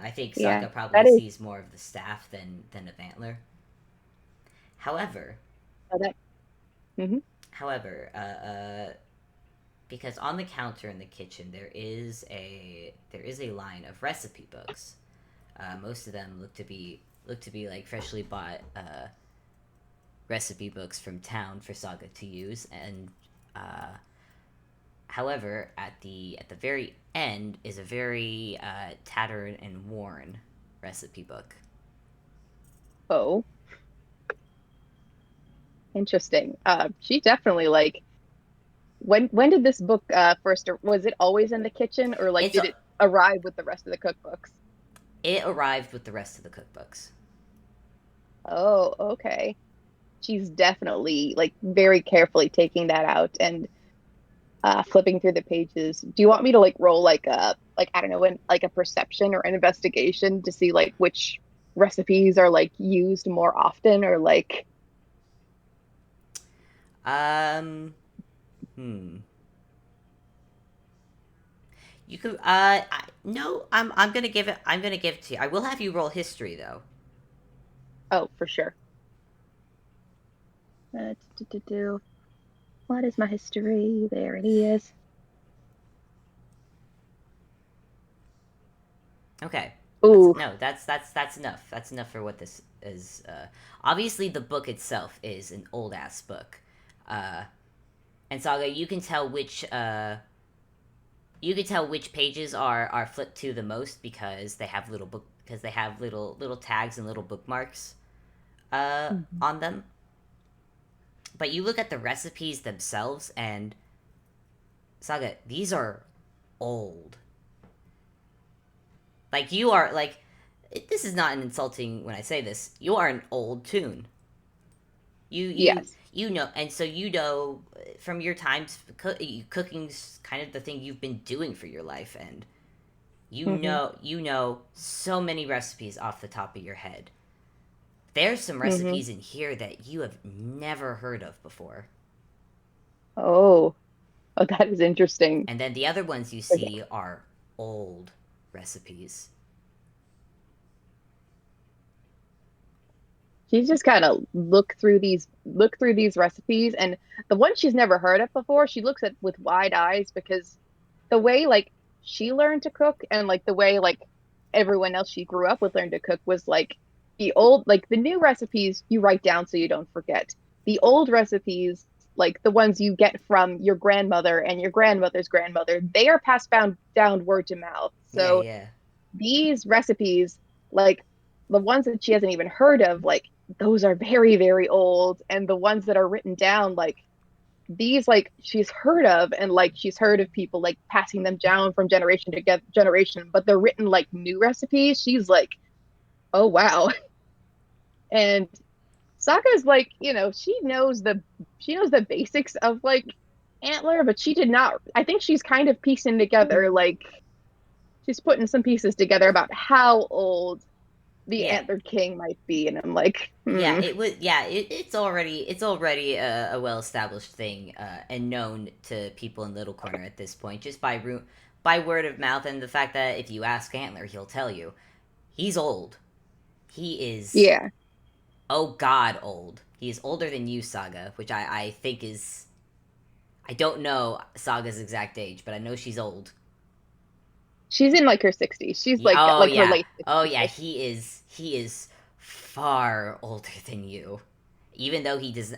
I think Yeah, Saga probably that is. sees more of the staff than of Antler. However, That. Mhm. because on the counter in the kitchen there is a line of recipe books. Most of them look to be like freshly bought recipe books from town for Saga to use, and uh, however, at the very end is a very tattered and worn recipe book. Oh, interesting. She definitely like when did this book first was it always in the kitchen or like It's did it arrive with the rest of the cookbooks? it arrived with the rest of the cookbooks. Oh, okay. She's definitely like very carefully taking that out and flipping through the pages. Do you want me to like roll like a like I don't know, like a perception or an investigation to see like which recipes are like used more often or like Um, hmm. You could no, I'm gonna give it. I'm gonna give it to you. I will have you roll history though. oh, for sure. What is my history? There it is. Okay. That's Ooh. no. That's enough. That's enough for what this is. Obviously, the book itself is an old ass book. Uh, and Saga, you can tell which pages are flipped to the most because they have little tags and little bookmarks Mhm. on them. But you look at the recipes themselves, and Saga, these are old. Like you are like this is not an insulting when I say this. You are an old tune. Yes. You know, and so you know from your times cooking's kind of the thing you've been doing for your life, and Hmm. you know so many recipes off the top of your head. There's some Hmm. recipes in here that you have never heard of before. Oh, oh, that is interesting. And then the other ones you see are old recipes. She's just kind of look through these recipes and the ones she's never heard of before, she looks at with wide eyes because the way like she learned to cook and like the way like everyone else she grew up with learned to cook was like the old like the new recipes you write down so you don't forget. The old recipes, like the ones you get from your grandmother and your grandmother's grandmother, they are passed down word to mouth. Yeah, So yeah. these recipes, like the ones that she hasn't even heard of, like those are very, very old. And the ones that are written down, like these, like she's heard of, and like she's heard of people like passing them down from generation to generation, but they're written like new recipes. She's like, oh wow. And Sokka's like, she knows the basics of like Antler, but she did not. I think she's kind of piecing together like she's putting some pieces together about how old the Yeah. Antlered King might be, and I'm like, Yeah, hmm, it was. Yeah, it's already a well established thing and known to people in Little Corner at this point, just by word of mouth and the fact that if you ask Antler, he'll tell you he's old. He is yeah, oh god old. He is older than you, Saga, which I think is I don't know Saga's exact age, but I know she's old. she's in like her 60s. She's Oh like her yeah, late oh 60s yeah. ish. He is far older than you. Even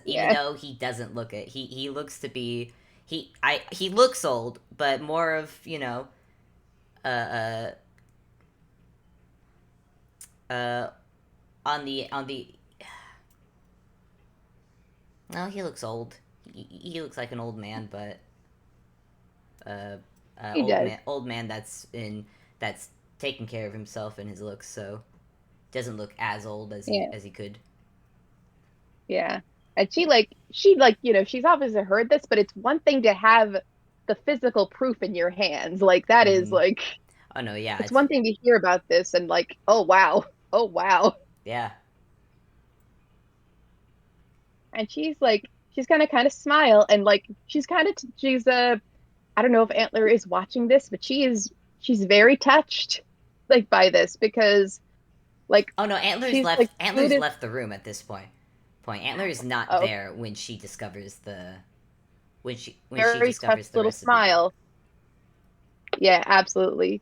Yeah, though he doesn't look it, he looks to be he looks old, but more of uh, uh Uh, on the no, he looks old. He looks like an old man, but uh, He does. old man that's taking care of himself and his looks, so doesn't look as old Yeah. as he could. Yeah. And she's obviously heard this, but it's one thing to have the physical proof in your hands. Like that is Mm-hmm. like Oh no, yeah, it's one thing to hear about this and like, oh wow. Oh wow. yeah. And she's gonna kind of smile and like she's I don't know if Antler is watching this, but she's very touched like by this because like Oh no, she's like food Antler's is left the room at this point. Antler is not oh there when she discovers the when she very touched discovers the little recipe book. smile. Yeah, absolutely.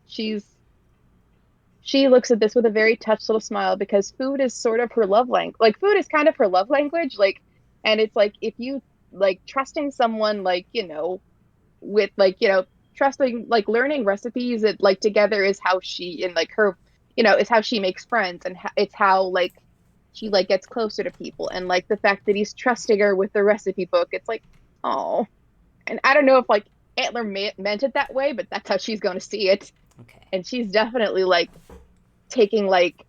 She looks at this with a very touched little smile because food is sort of her love language. Like food is kind of her love language. Like, and it's like if you like trusting someone, like with like trusting like learning recipes, it like together is how she and like her, is how she makes friends and it's how like she like gets closer to people and like the fact that he's trusting her with the recipe book. It's like, oh, and I don't know if like Antler meant it that way, but that's how she's going to see it. Okay. And she's definitely like taking like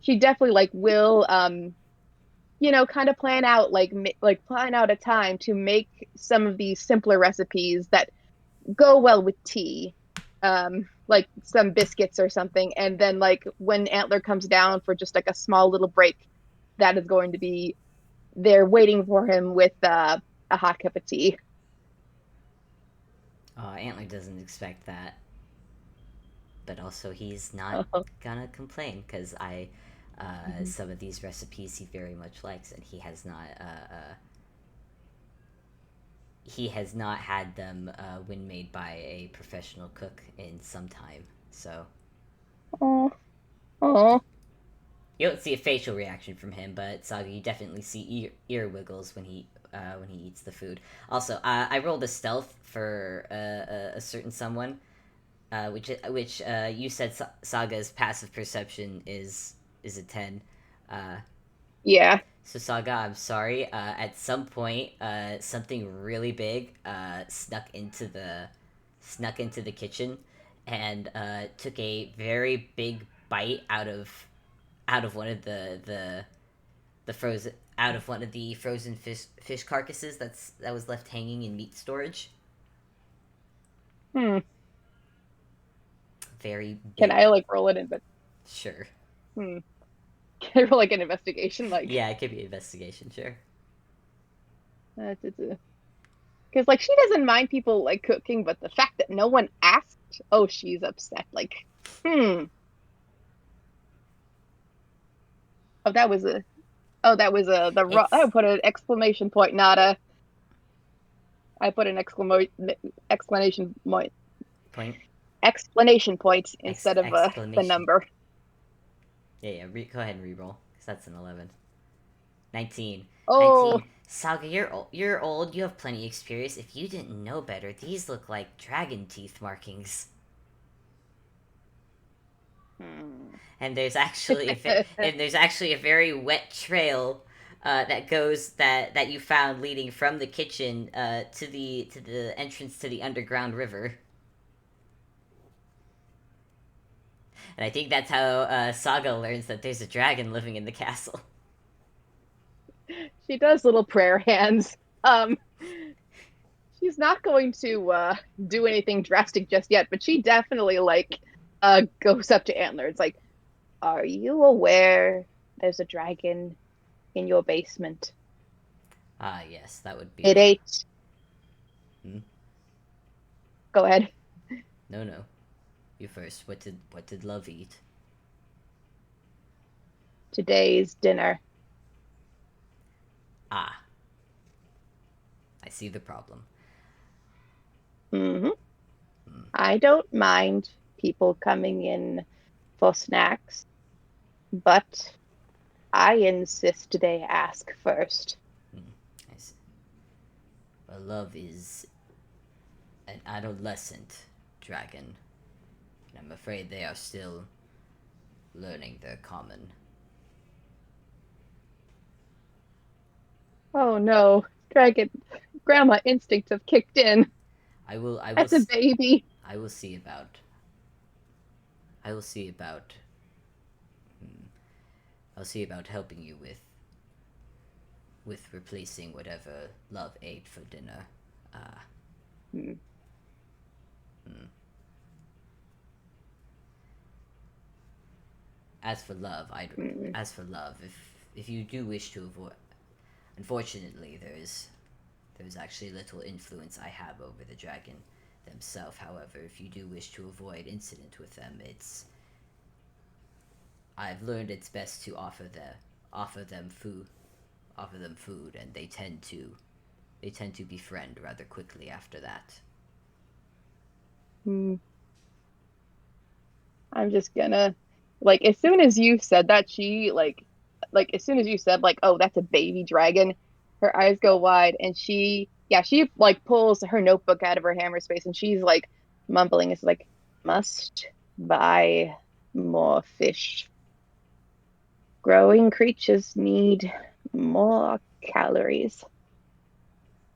she definitely like will kind of plan out like like plan out a time to make some of these simpler recipes that go well with tea, like some biscuits or something, and then like when Antler comes down for just like a small little break, that is going to be there waiting for him with a hot cup of tea. Antler doesn't expect that, but also he's not Oh. gonna complain because some of these recipes he very much likes, and he has not had them when made by a professional cook in some time. So Oh. Oh. you don't see a facial reaction from him, but Saga, you definitely see ear wiggles when he eats the food. Also, I rolled a stealth for a certain someone, which you said Saga's passive perception is a 10. Uh, Yeah. so Saga, I'm sorry. At some point, something really big snuck into the kitchen, and took a very big bite out of one of the frozen out of one of the frozen fish carcasses that was left hanging in meat storage. Hmm. Very Can big. I like roll it in? But Sure. hmm. Can I roll like an investigation? Like, Yeah, it could be investigation. Sure. because like she doesn't mind people like cooking, but the fact that no one asked, oh, she's upset. Like, hmm. Oh, that was a. Oh, that was a I It's put an exclamation point, not a. I put an exclamation point point explanation point instead of the exclamation. number. Yeah, yeah. Go ahead and re-roll because that's an 11. 19. Oh, 19. Saga, you're old. You have plenty of experience. If you didn't know better, these look like dragon teeth markings. hmm. And there's actually a very wet trail that you found leading from the kitchen to the entrance to the underground river. And I think that's how Saga learns that there's a dragon living in the castle. She does little prayer hands. Um, she's not going to do anything drastic just yet, but she definitely like goes up to Antler. It's like, are you aware there's a dragon in your basement? Ah, yes, that would be It love. ate. Hmm? Go ahead. No, no. You first. What did love eat? Today's dinner. Ah, I see the problem. Hmm. Hmm. I don't mind people coming in for snacks, but I insist they ask first. Hmm. I see. Well, love is an adolescent dragon. And I'm afraid they are still learning their common. Oh no, dragon. Grandma instincts have kicked in. I will. I will. That's a baby. I will see about. I will see about. I'll see about helping you with replacing whatever Love ate for dinner. Uh, Hmm. hmm. As for Love, I. Hmm. As for Love, if you do wish to avoid, unfortunately, there's actually little influence I have over the dragon themselves. However, if you do wish to avoid incident with them, I've learned it's best to offer them food, and they tend to befriend rather quickly after that. Hmm. I'm just gonna like as soon as you said that she like as soon as you said like oh that's a baby dragon, her eyes go wide and she like pulls her notebook out of her hammer space and she's like mumbling it's like must buy more fish. Growing creatures need more calories.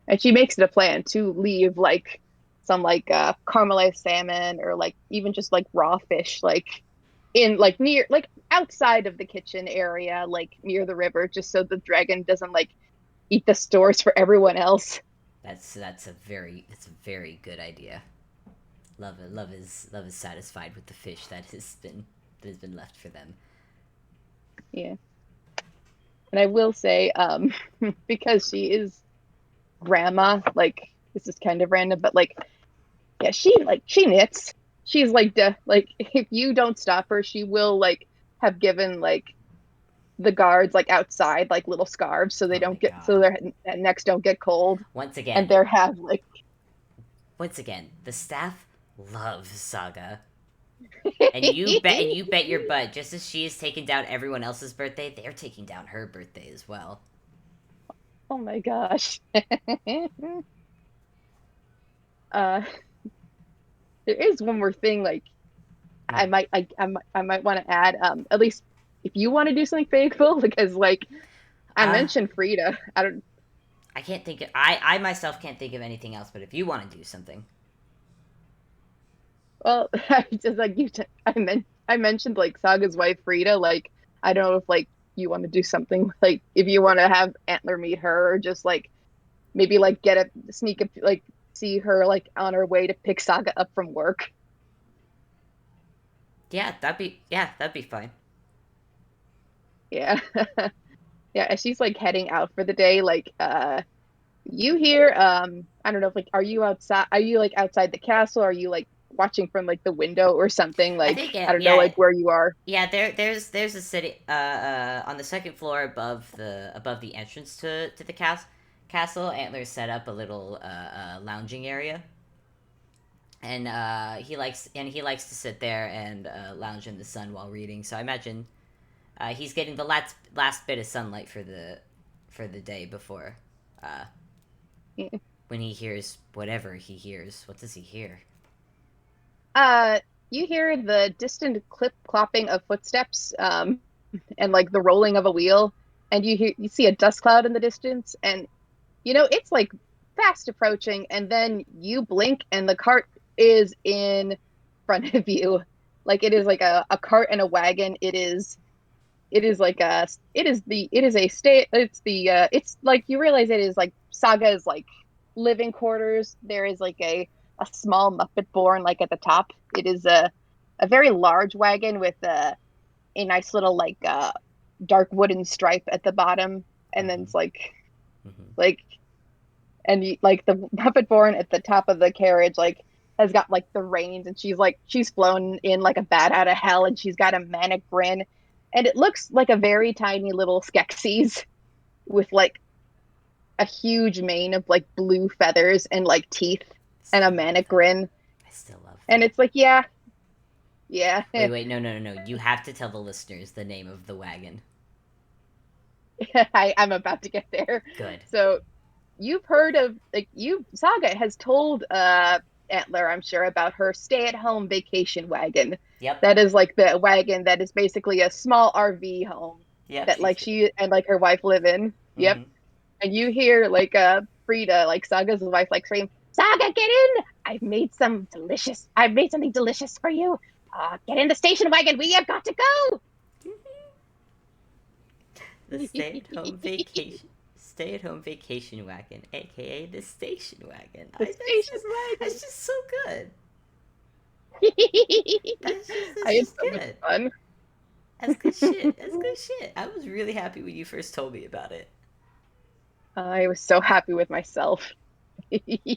And she makes it a plan to leave like some like caramelized salmon or like even just like raw fish like in like near like outside of the kitchen area like near the river just so the dragon doesn't like eat the stores for everyone else. That's a very good idea. Love is satisfied with the fish that has been left for them. Yeah. And I will say because she is grandma like this is kind of random but like yeah she knits. She's like like if you don't stop her she will like have given like the guards like outside like little scarves so they Oh my don't get so god! their necks don't get cold Once and again, they have like once again, the staff loves Saga, and you bet your butt. Just as she is taking down everyone else's birthday, they're taking down her birthday as well. oh my gosh. uh there is one more thing like Hmm. I might want to add at least if you want to do something faithful because like I Uh, mentioned Frida I don't I can't think of. I myself can't think of anything else. But if you want to do something, well I just like I mentioned like Saga's wife Frida like I don't know if like you want to do something like if you want to have Antler meet her or just like maybe like get a sneak up like see her like on her way to pick Saga up from work. yeah, that'd be fine. Yeah. Yeah, as she's like heading out for the day, like you hear I don't know if like are you like outside the castle? Are you like watching from like the window or something? I Like think I don't know yeah, like where you are. yeah. There's a city on the second floor above the entrance to the castle. Antler set up a little lounging area, and he likes to sit there and lounge in the sun while reading. So I imagine he's getting the last bit of sunlight for the day before uh, Yeah. when he hears whatever he hears. What does he hear? Uh you hear the distant clip clopping of footsteps and like the rolling of a wheel and you see a dust cloud in the distance and you know, it's like fast approaching, and then you blink, and the cart is in front of you. Like it is like a cart and a wagon. It is like a it is a state it's like you realize it is like Saga's like living quarters. There is like a small Muppet born like at the top. It is a very large wagon with a nice little like dark wooden stripe at the bottom, and then Mm-hmm. it's Mm-hmm. like and like the Muppet born at the top of the carriage like has got like the reins and she's flown in like a bat out of hell and she's got a manic grin and it looks like a very tiny little Skeksis with like a huge mane of like blue feathers and like teeth and a Still love manic that. grin I still love and that. it's like yeah Wait, no. You have to tell the listeners the name of the wagon. I'm about to get there Good. so you've heard of like you Saga has told Antler I'm sure about her stay at home vacation wagon Yep. That is like the wagon that is basically a small RV home Yep. that She's like good. she and like her wife live in. Yep. Mm-hmm. And you hear like Frida, like Saga's wife, like scream, "Saga, get in! I've made something delicious for you. Get in the station wagon. We have got to go." The stay-at-home vacation wagon, aka the station wagon. The station wagon. That's just so good. I That's had just so much good. fun. That's good shit. That's good shit. I was really happy when you first told me about it. I was so happy with myself.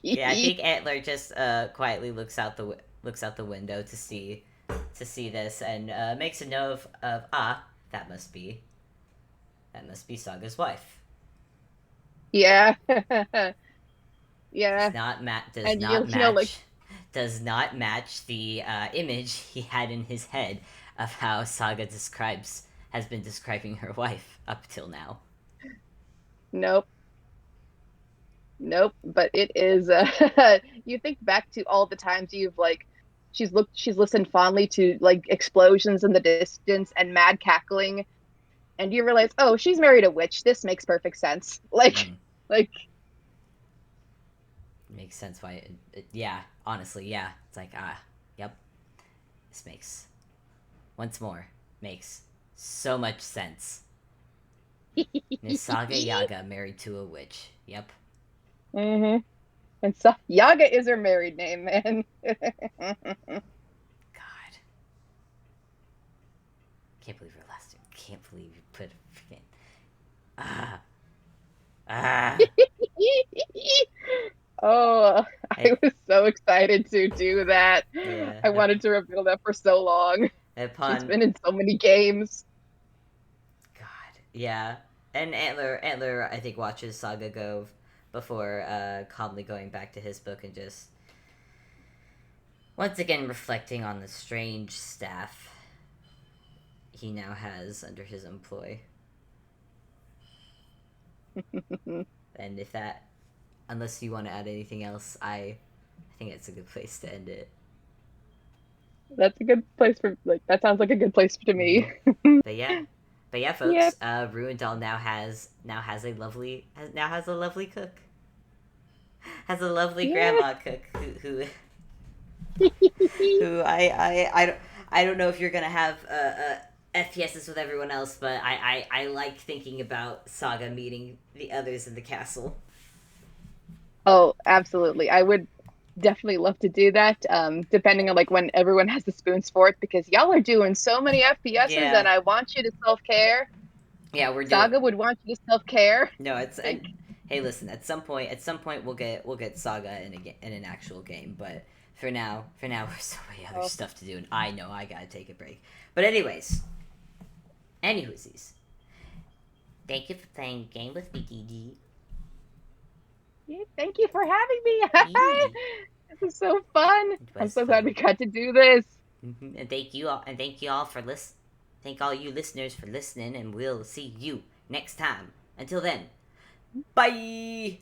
Yeah, I think Antler just quietly looks out the window to see this and makes a note of that that must be Saga's wife. Yeah. Does Yeah. not And you know, like, match the image he had in his head of how Saga describes has been describing her wife up till now. nope, nope. But it is, you think back to all the times you've like, she's listened fondly to like explosions in the distance and mad cackling, and you realize, oh, she's married a witch. This makes perfect sense. Mm, Like, makes sense why yeah, honestly, yeah. It's like yep. This makes once more makes so much sense. Miss Saga Yaga married to a witch. Yep. hmm. And so Yaga is her married name, man. God. Can't believe her last name. Can't believe you put freaking ah ah. Oh, I I, was so excited to do that. yeah. I wanted to reveal that for so long. She's Upon been in so many games. God, yeah. And Antler, I think watches Saga go before calmly going back to his book and just once again reflecting on the strange staff he now has under his employ. And if that, unless you want to add anything else, I think it's a good place to end it. That's a good place for like that sounds like a good place to Mm-hmm. me. But yeah, Yep. folks. Ruindall now has a lovely now has a lovely cook. Has a lovely Yeah. grandma cook who I don't know if you're gonna have FPSs with everyone else, but I like thinking about Saga meeting the others in the castle. Oh, absolutely. I would definitely love to do that. Depending on like when everyone has the spoons for it, because y'all are doing so many FPSs, Yeah, and I want you to self care. yeah, we're doing. Saga would want you to self care. No, it's Like, and hey, listen. At some point, we'll get Saga in an actual game. But for now, there's so many other oh, stuff to do, and I know I gotta take a break. But anyways, anywhoosies, thank you for playing the game with me, DD. yeah, thank you for having me. Yee. This is so fun. It I'm was so glad we fun. got to do this. And thank you all, thank all you listeners for listening, and we'll see you next time. Until then, bye.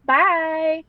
Bye.